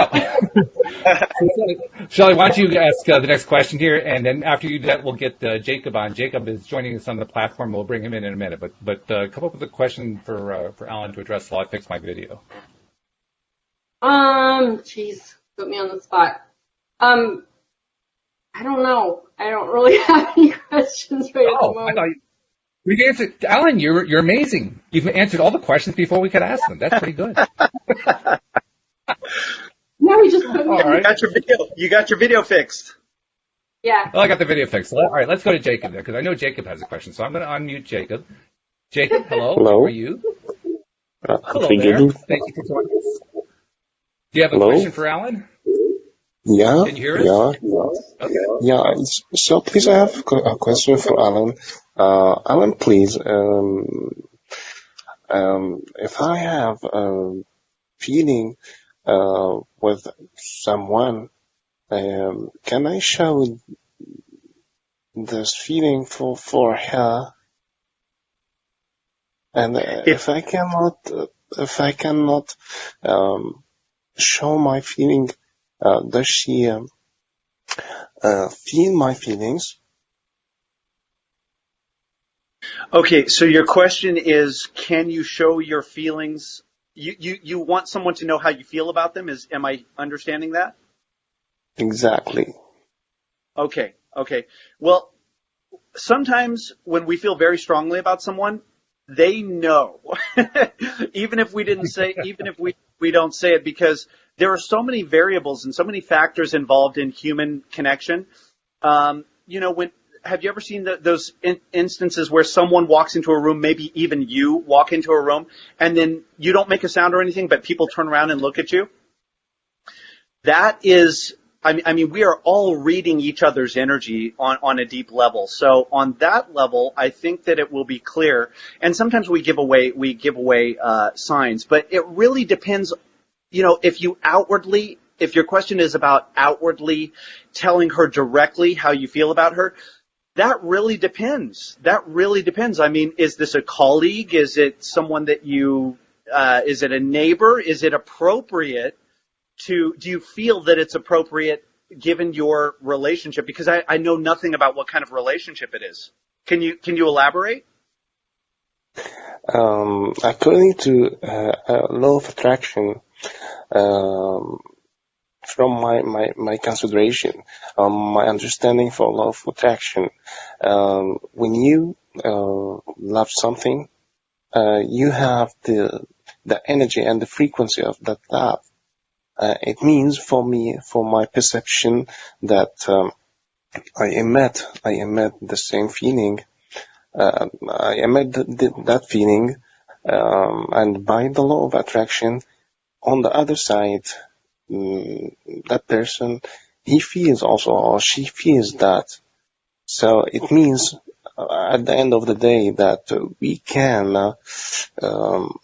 S1: Shelly, why don't you ask the next question here, and then after you do that, we'll get Jacob on. Jacob is joining us on the platform. We'll bring him in a minute. But come up with a question for Allan to address while I fix my video.
S2: Jeez, put me on the spot. I don't know. I don't really have any questions right at the moment.
S1: I thought we answered. Allan, you're amazing. You've answered all the questions before we could ask them. That's pretty good.
S2: No, you just put me on.
S3: You got your video fixed.
S2: Yeah.
S1: Well, I got the video fixed. All right, let's go to Jacob there, because I know Jacob has a question. So I'm going to unmute Jacob. Jacob, hello.
S4: Hello.
S1: How are you? Hello there.
S4: Good.
S1: Thank you for joining us. Do you have a
S4: Hello?
S1: question for Allan?
S4: Yeah.
S1: Can you hear us?
S4: Yeah.
S1: Okay.
S4: Yeah. So please, I have a question for Allan. Allan, please. If I have a feeling with someone, can I show this feeling for her? And if I cannot show my feeling, does she feel my feelings?
S3: Okay, so your question is, can you show your feelings? You want someone to know how you feel about them? Am I understanding that?
S4: Exactly.
S3: Okay. Well, sometimes when we feel very strongly about someone, they know, even if we didn't say, even if we don't say it, because there are so many variables and so many factors involved in human connection. Have you ever seen those instances where someone walks into a room, maybe even you walk into a room, and then you don't make a sound or anything, but people turn around and look at you? That is, I mean, we are all reading each other's energy on a deep level. So on that level, I think that it will be clear. And sometimes we give away signs, but it really depends. If your question is about outwardly telling her directly how you feel about her, that really depends. I mean, is this a colleague? Is it someone that is it a neighbor? Is it appropriate do you feel that it's appropriate given your relationship? Because I know nothing about what kind of relationship it is. Can you elaborate?
S4: According to law of attraction, from my consideration, my understanding for law of attraction, when you love something, you have the energy and the frequency of that love. It means for me, for my perception, that I emit the same feeling. I emit that feeling, and by the law of attraction, on the other side, that person, he feels also, or she feels that. So it means at the end of the day that we can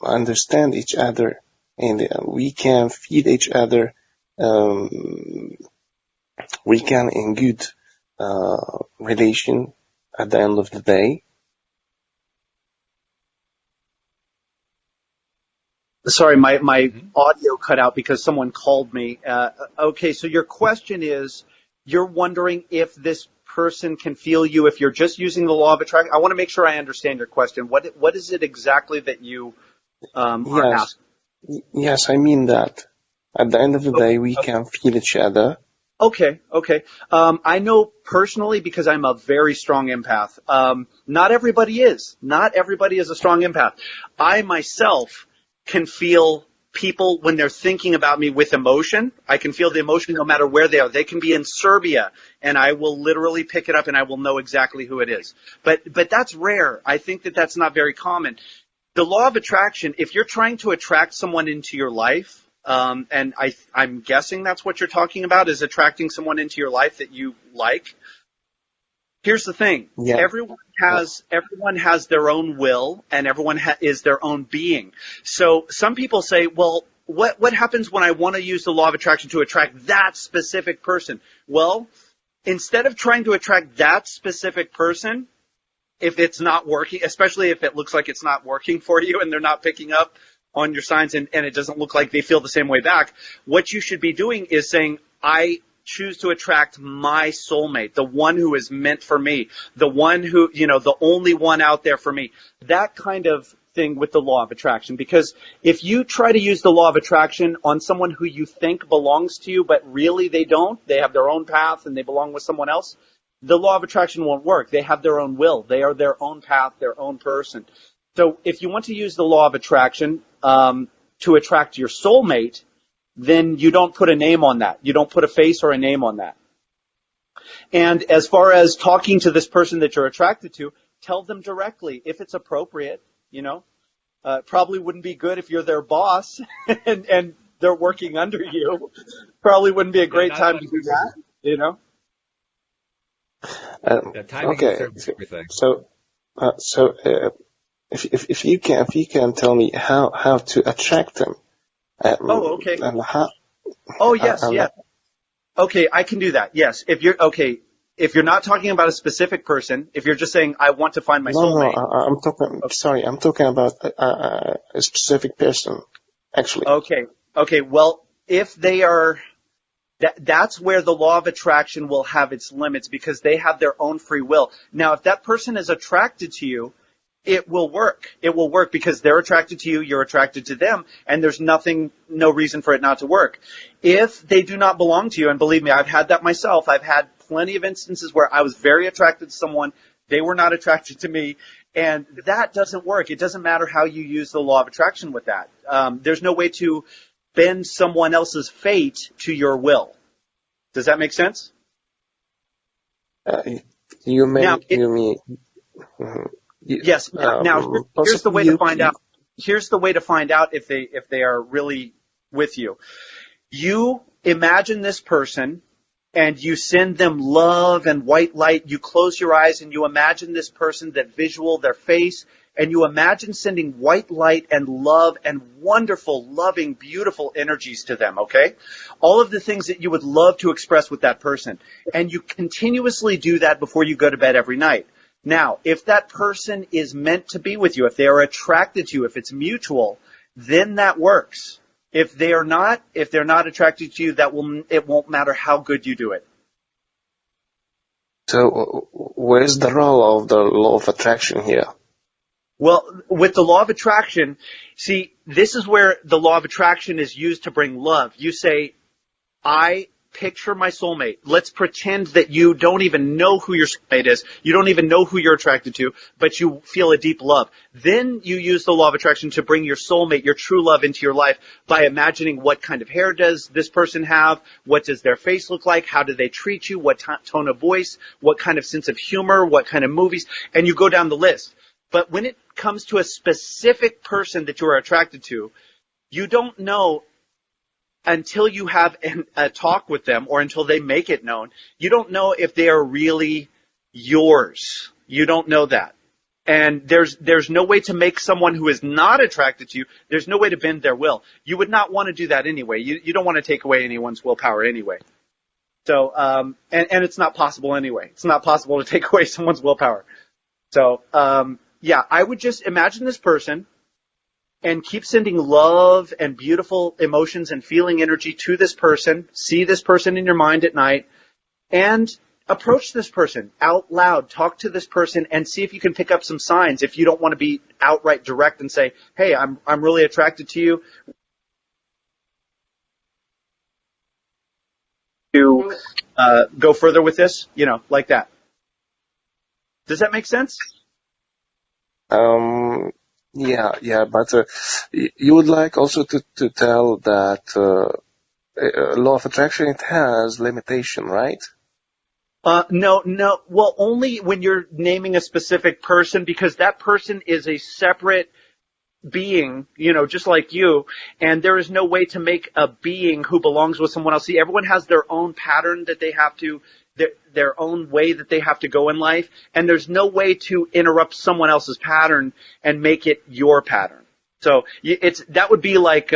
S4: understand each other, and we can feed each other. We can in good relation at the end of the day.
S3: Sorry, my audio cut out because someone called me. Okay, so your question is, you're wondering if this person can feel you if you're just using the law of attraction. I want to make sure I understand your question. What is it exactly that you are asking?
S4: Yes, I mean that. At the end of the day, we can feel each other.
S3: Okay. I know personally because I'm a very strong empath. Not everybody is. Not everybody is a strong empath. I myself can feel people when they're thinking about me with emotion. I can feel the emotion no matter where they are. They can be in Serbia, and I will literally pick it up and I will know exactly who it is. But that's rare. I think that's not very common. The law of attraction, if you're trying to attract someone into your life, and I'm guessing that's what you're talking about, is attracting someone into your life that you like. Here's the thing. Yeah. Everyone has their own will, and everyone is their own being. So some people say, well, what happens when I want to use the law of attraction to attract that specific person? Well, instead of trying to attract that specific person, if it's not working, especially if it looks like it's not working for you and they're not picking up on your signs and it doesn't look like they feel the same way back, what you should be doing is saying, I choose to attract my soulmate, the one who is meant for me, the one who, the only one out there for me. That kind of thing with the law of attraction. Because if you try to use the law of attraction on someone who you think belongs to you, but really they don't, they have their own path and they belong with someone else, the law of attraction won't work. They have their own will. They are their own path, their own person. So if you want to use the law of attraction to attract your soulmate, then you don't put a name on that. You don't put a face or a name on that. And as far as talking to this person that you're attracted to, tell them directly if it's appropriate. Probably wouldn't be good if you're their boss and they're working under you. Probably wouldn't be a great time to do that.
S4: Okay. So if you can tell me how to attract them.
S3: Okay. Yes. Okay, I can do that. Yes. If you're not talking about a specific person, if you're just saying I want to find my soulmate.
S4: No, I'm talking about a specific person, actually.
S3: Okay. Well, if they are, that's where the law of attraction will have its limits because they have their own free will. Now, if that person is attracted to you, it will work. It will work because they're attracted to you, you're attracted to them, and there's no reason for it not to work. If they do not belong to you, and believe me, I've had that myself. I've had plenty of instances where I was very attracted to someone, they were not attracted to me, and that doesn't work. It doesn't matter how you use the law of attraction with that. There's no way to bend someone else's fate to your will. Does that make sense? Yes. Now, here's the way to find out. Here's the way to find out if they are really with you. You imagine this person and you send them love and white light. You close your eyes and you imagine this person, that visual, their face, and you imagine sending white light and love and wonderful, loving, beautiful energies to them, okay? All of the things that you would love to express with that person. And you continuously do that before you go to bed every night. Now, if that person is meant to be with you, if they are attracted to you, if it's mutual, then that works. If they're not attracted to you, it won't matter how good you do it.
S4: So, where's the role of the law of attraction here?
S3: Well, with the law of attraction, see, this is where the law of attraction is used to bring love. You say, I picture my soulmate. Let's pretend that you don't even know who your soulmate is. You don't even know who you're attracted to, but you feel a deep love. Then you use the law of attraction to bring your soulmate, your true love into your life by imagining what kind of hair does this person have, what does their face look like, how do they treat you, what tone of voice, what kind of sense of humor, what kind of movies, and you go down the list. But when it comes to a specific person that you are attracted to, you don't know until you have a talk with them or until they make it known. You don't know if they are really yours. You don't know that. And there's no way to make someone who is not attracted to you, there's no way to bend their will. You would not want to do that anyway. You don't want to take away anyone's willpower anyway. So, and it's not possible anyway. It's not possible to take away someone's willpower. So, yeah, I would just imagine this person and keep sending love and beautiful emotions and feeling energy to this person. See this person in your mind at night and approach this person out loud. Talk to this person and see if you can pick up some signs. If you don't want to be outright direct and say, hey, I'm really attracted to you. To go further with this, like that. Does that make sense?
S4: Yeah, but you would like also to tell that law of attraction, it has limitation, right?
S3: No. Well, only when you're naming a specific person, because that person is a separate being, just like you, and there is no way to make a being who belongs with someone else. See, everyone has their own pattern that they have to, their own way that they have to go in life, and there's no way to interrupt someone else's pattern and make it your pattern. So that would be like,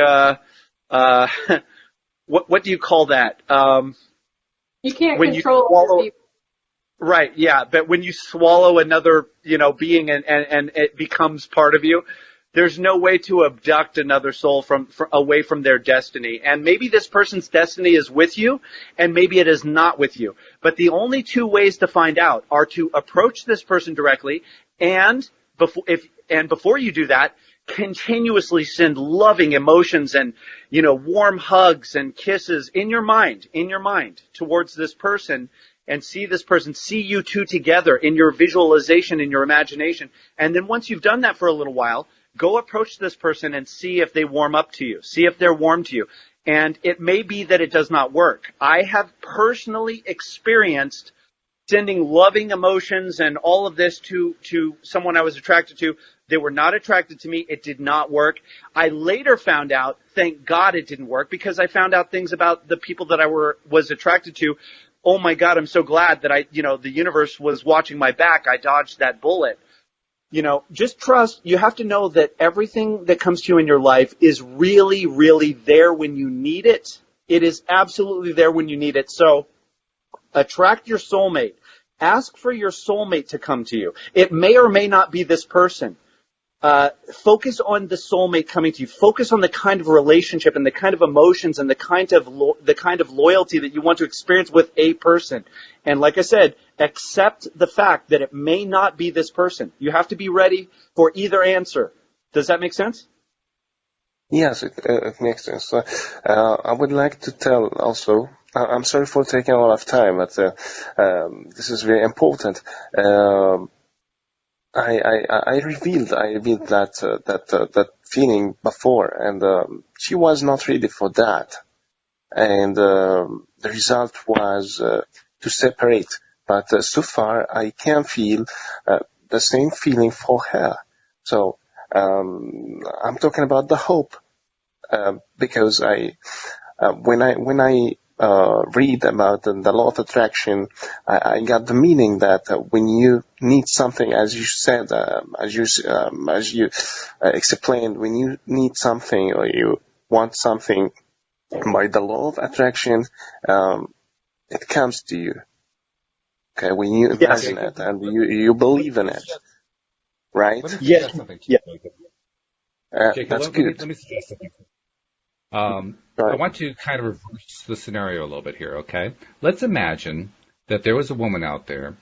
S3: what do you call that?
S2: You can't control other people.
S3: Right, yeah, but when you swallow another, being and it becomes part of you, there's no way to abduct another soul from away from their destiny. And maybe this person's destiny is with you, and maybe it is not with you. But the only two ways to find out are to approach this person directly, and before you do that, continuously send loving emotions and, warm hugs and kisses in your mind towards this person, and see this person, see you two together in your visualization, in your imagination. And then once you've done that for a little while, go approach this person and see if they warm up to you. See if they're warm to you. And it may be that it does not work. I have personally experienced sending loving emotions and all of this to someone I was attracted to. They were not attracted to me. It did not work. I later found out, thank God it didn't work, because I found out things about the people that I was attracted to. Oh my God, I'm so glad that the universe was watching my back. I dodged that bullet. Just trust. You have to know that everything that comes to you in your life is really, really there when you need it. It is absolutely there when you need it. So attract your soulmate. Ask for your soulmate to come to you. It may or may not be this person. Focus on the soulmate coming to you. Focus on the kind of relationship and the kind of emotions and the kind of loyalty that you want to experience with a person. And like I said, accept the fact that it may not be this person. You have to be ready for either answer. Does that make sense?
S4: Yes, it makes sense. I would like to tell also, I'm sorry for taking a lot of time, but this is very important. I revealed that feeling before, and she was not ready for that. And the result was to separate. But so far, I can feel the same feeling for her. So I'm talking about the hope, because when I read about the law of attraction, I got the meaning that when you need something, as you said, as you explained, when you need something or you want something, by the law of attraction, it comes to you. Okay, when you imagine it and you believe in it, right?
S1: Yes.
S4: That's good.
S1: Let me suggest something. I want to kind of reverse the scenario a little bit here, okay? Let's imagine that there was a woman out there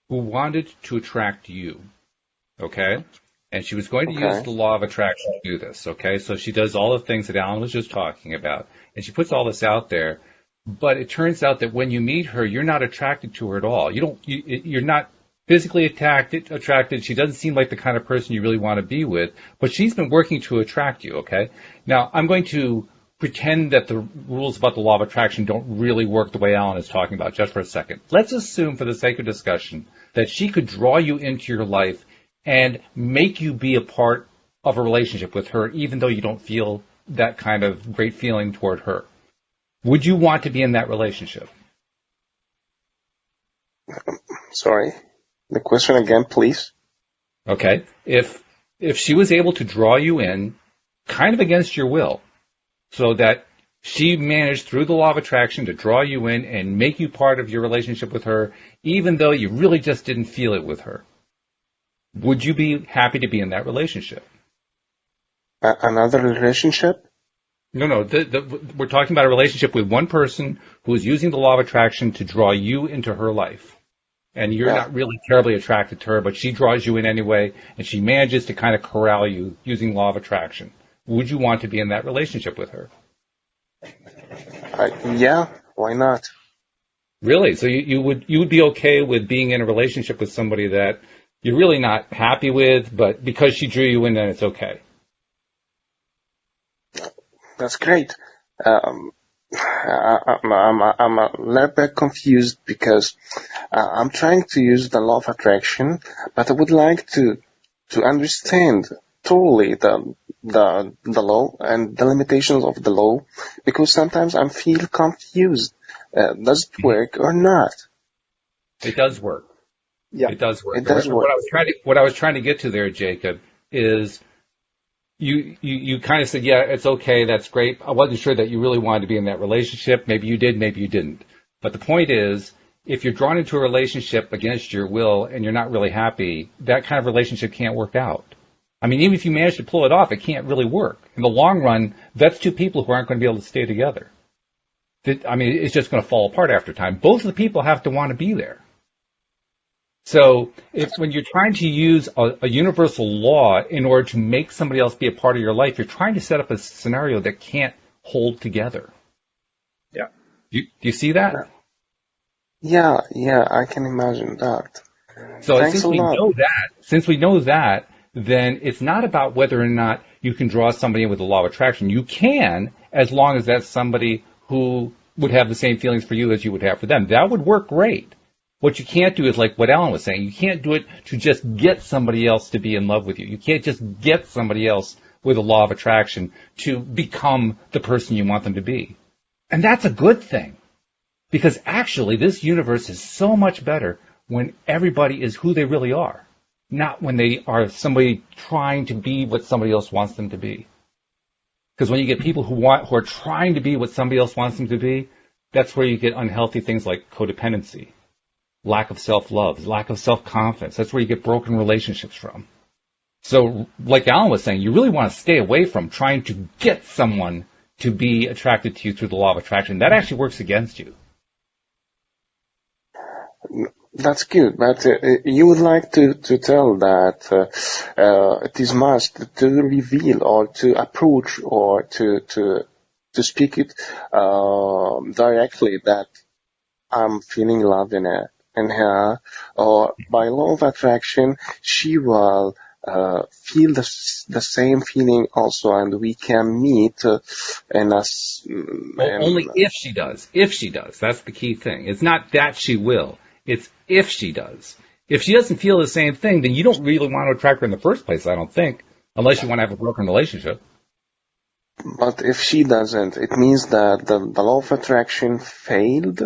S1: who wanted to attract you, okay? And she was going to use the law of attraction to do this, okay? So she does all the things that Allan was just talking about, and she puts all this out there, but it turns out that when you meet her, you're not attracted to her at all. You're not physically attracted. She doesn't seem like the kind of person you really want to be with, but she's been working to attract you, okay? Now, I'm going to pretend that the rules about the law of attraction don't really work the way Allan is talking about just for a second. Let's assume, for the sake of discussion, that she could draw you into your life and make you be a part of a relationship with her, even though you don't feel that kind of great feeling toward her. Would you want to be in that relationship?
S4: Sorry. The question again, please.
S1: Okay. If she was able to draw you in kind of against your will, so that she managed through the law of attraction to draw you in and make you part of your relationship with her, even though you really just didn't feel it with her, would you be happy to be in that relationship?
S4: Another relationship?
S1: No. We're talking about a relationship with one person who is using the law of attraction to draw you into her life. And you're not really terribly attracted to her, but she draws you in anyway, and she manages to kind of corral you using law of attraction. Would you want to be in that relationship with her?
S4: Yeah, why not?
S1: Really? So you would be okay with being in a relationship with somebody that you're really not happy with, but because she drew you in, then it's okay?
S4: That's great. I'm a little bit confused because I'm trying to use the law of attraction, but I would like to understand totally the law and the limitations of the law, because sometimes I feel confused. Does it work or not?
S1: It does work.
S3: Yeah,
S1: it does work.
S4: It does work.
S1: What I was trying to get to there, Jacob, is you kind of said, yeah, it's okay, that's great. I wasn't sure that you really wanted to be in that relationship. Maybe you did, maybe you didn't. But the point is, if you're drawn into a relationship against your will and you're not really happy, that kind of relationship can't work out. I mean, even if you manage to pull it off, it can't really work. In the long run, that's two people who aren't going to be able to stay together. I mean, it's just going to fall apart after time. Both of the people have to want to be there. So when you're trying to use a universal law in order to make somebody else be a part of your life, you're trying to set up a scenario that can't hold together.
S3: Yeah.
S1: Do you see that?
S4: Yeah, I can imagine that.
S1: So
S4: Thanks a lot.
S1: Since we know that, then it's not about whether or not you can draw somebody in with the law of attraction. You can, as long as that's somebody who would have the same feelings for you as you would have for them. That would work great. What you can't do is like what Allan was saying. You can't do it to just get somebody else to be in love with you. You can't just get somebody else with a law of attraction to become the person you want them to be. And that's a good thing. Because actually, this universe is so much better when everybody is who they really are, not when they are somebody trying to be what somebody else wants them to be. Because when you get people who are trying to be what somebody else wants them to be, that's where you get unhealthy things like codependency, lack of self-love, lack of self-confidence. That's where you get broken relationships from. So, like Allan was saying, you really want to stay away from trying to get someone to be attracted to you through the law of attraction. That actually works against you.
S4: That's good, but you would like to tell that it is must to reveal or to approach or to speak it directly that I'm feeling love in her, or by law of attraction she will feel the same feeling also, and we can meet and us.
S1: Only if she does. If she does, that's the key thing. It's not that she will. It's if she does. If she doesn't feel the same thing, then you don't really want to attract her in the first place, I don't think, unless you want to have a broken relationship.
S4: But if she doesn't, it means that the law of attraction failed?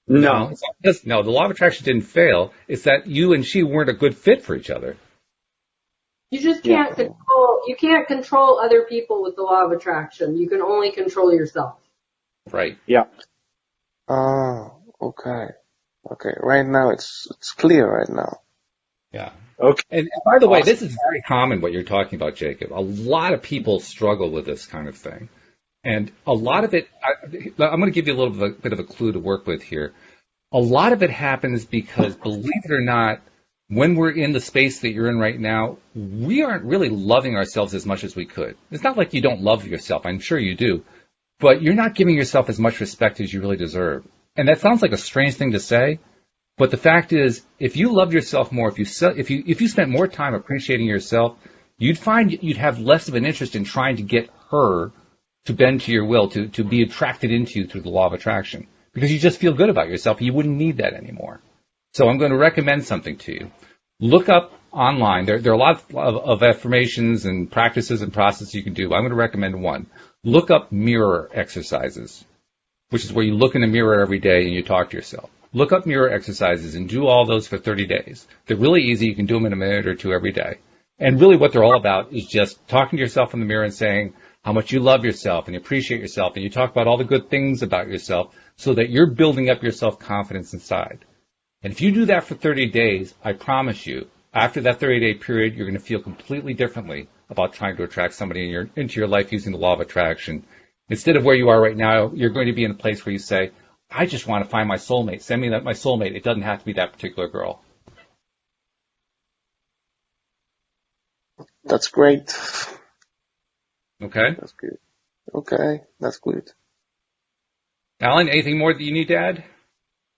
S1: No, the law of attraction didn't fail. It's that you and she weren't a good fit for each other.
S2: You just can't control other people with the law of attraction. You can only control yourself.
S1: Right.
S3: Yeah.
S4: Oh, okay. Okay, right now it's clear right now.
S1: Yeah.
S3: Okay.
S1: And by the way, this is very common what you're talking about, Jacob. A lot of people struggle with this kind of thing. And a lot of it, I'm going to give you a little bit of a clue to work with here. A lot of it happens because, believe it or not, when we're in the space that you're in right now, we aren't really loving ourselves as much as we could. It's not like you don't love yourself. I'm sure you do. But you're not giving yourself as much respect as you really deserve. And that sounds like a strange thing to say, but the fact is, if you loved yourself more, if you spent more time appreciating yourself, you'd find you'd have less of an interest in trying to get her to bend to your will, to be attracted into you through the law of attraction, because you just feel good about yourself. You wouldn't need that anymore. So I'm going to recommend something to you. Look up online. There are a lot of affirmations and practices and processes you can do. I'm going to recommend one. Look up mirror exercises, which is where you look in the mirror every day and you talk to yourself. Look up mirror exercises and do all those for 30 days. They're really easy. You can do them in a minute or two every day. And really what they're all about is just talking to yourself in the mirror and saying how much you love yourself and you appreciate yourself, and you talk about all the good things about yourself so that you're building up your self-confidence inside. And if you do that for 30 days, I promise you, after that 30-day period, you're going to feel completely differently about trying to attract somebody into your life using the law of attraction. Instead of where you are right now, you're going to be in a place where you say, I just want to find my soulmate. Send me my soulmate. It doesn't have to be that particular girl.
S4: That's great.
S1: Okay.
S4: That's good. Okay, that's good.
S1: Allan, anything more that you need to add?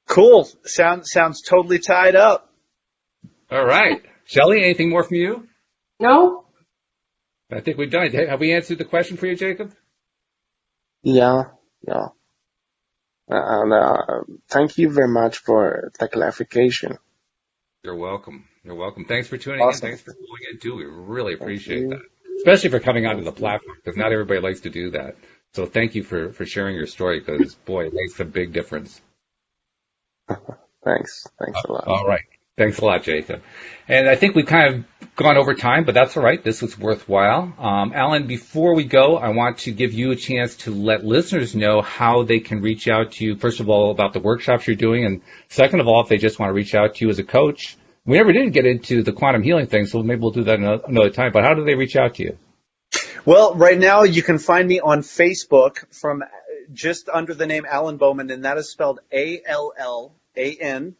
S3: Cool. Sounds totally tied up.
S1: All right. Shelly, anything more from you?
S2: No?
S1: I think we've done it. Have we answered the question for you, Jacob?
S4: Yeah. And thank you very much for the clarification.
S1: You're welcome. Thanks for tuning
S4: Awesome.
S1: in. Thanks for calling in, too. We really appreciate that. Especially for coming onto the platform, because not everybody likes to do that. So thank you for sharing your story, because, boy, it makes a big difference.
S4: Thanks a lot.
S1: All right. Thanks a lot, Jacob. And I think we've kind of gone over time, but that's all right. This was worthwhile. Allan, before we go, I want to give you a chance to let listeners know how they can reach out to you, first of all, about the workshops you're doing, and second of all, if they just want to reach out to you as a coach. We never did get into the quantum healing thing, so maybe we'll do that another time, but how do they reach out to you?
S3: Well, right now you can find me on Facebook from just under the name Allan Bowman, and that is spelled Allan,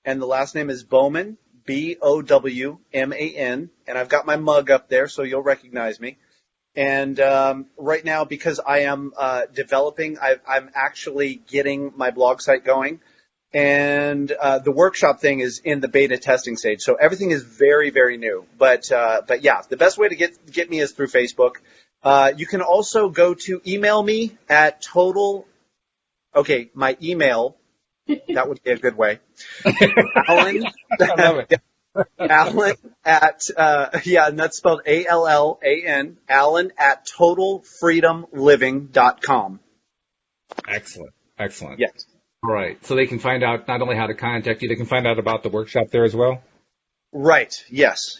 S3: and the last name is Bowman, Bowman, and I've got my mug up there, so you'll recognize me. And right now, because I am developing, I'm actually getting my blog site going, and the workshop thing is in the beta testing stage, so everything is very, very new. But yeah, the best way to get me is through Facebook. You can also go to email me at my email. That would be a good way. Allan.
S1: I love it.
S3: Allan at, and that's spelled Allan, Allan at totalfreedomliving.com.
S1: Excellent.
S3: Yes.
S1: All right. So they can find out not only how to contact you, they can find out about the workshop there as well?
S3: Right. Yes.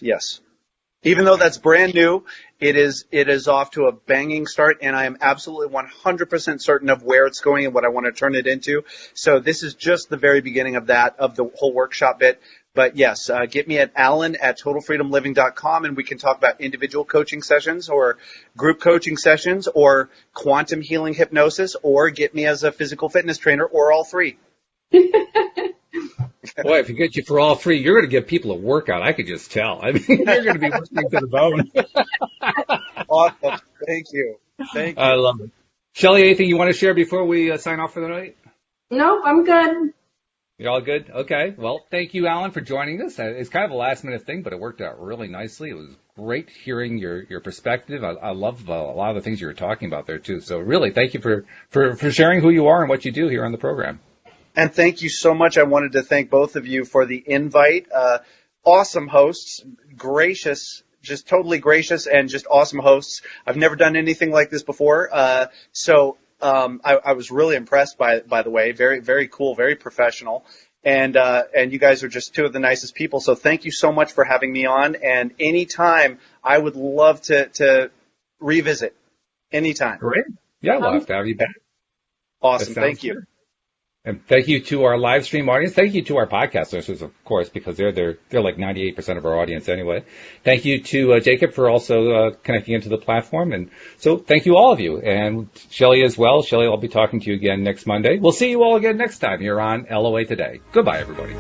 S3: Even though that's brand new, it is off to a banging start, and I am absolutely 100% certain of where it's going and what I want to turn it into. So this is just the very beginning of the whole workshop bit. But yes, get me at Allan at totalfreedomliving.com, and we can talk about individual coaching sessions or group coaching sessions or quantum healing hypnosis, or get me as a physical fitness trainer, or all three.
S1: Boy, if we get you for all three, you're going to give people a workout. I could just tell. I mean, you're going to be listening to the bone.
S3: Awesome. Thank you.
S1: I love it. Shelly, anything you want to share before we sign off for the night?
S2: No, I'm good.
S1: You're all good? Okay. Well, thank you, Allan, for joining us. It's kind of a last-minute thing, but it worked out really nicely. It was great hearing your perspective. I love a lot of the things you were talking about there, too. So really, thank you for sharing who you are and what you do here on the program.
S3: And thank you so much. I wanted to thank both of you for the invite. Awesome hosts, gracious, just totally gracious, and just awesome hosts. I've never done anything like this before. So I was really impressed by the way. Very, very cool, very professional. And you guys are just two of the nicest people. So thank you so much for having me on. And anytime, I would love to revisit. Anytime.
S1: Great. Yeah, we'll have to have you back.
S3: Awesome. Thank you.
S1: Good. And thank you to our live stream audience. Thank you to our podcast listeners, of course, because they're like 98% of our audience anyway. Thank you to Jacob for also connecting into the platform. And so thank you all of you. And Shelly as well. Shelly, I'll be talking to you again next Monday. We'll see you all again next time here on LOA Today. Goodbye, everybody.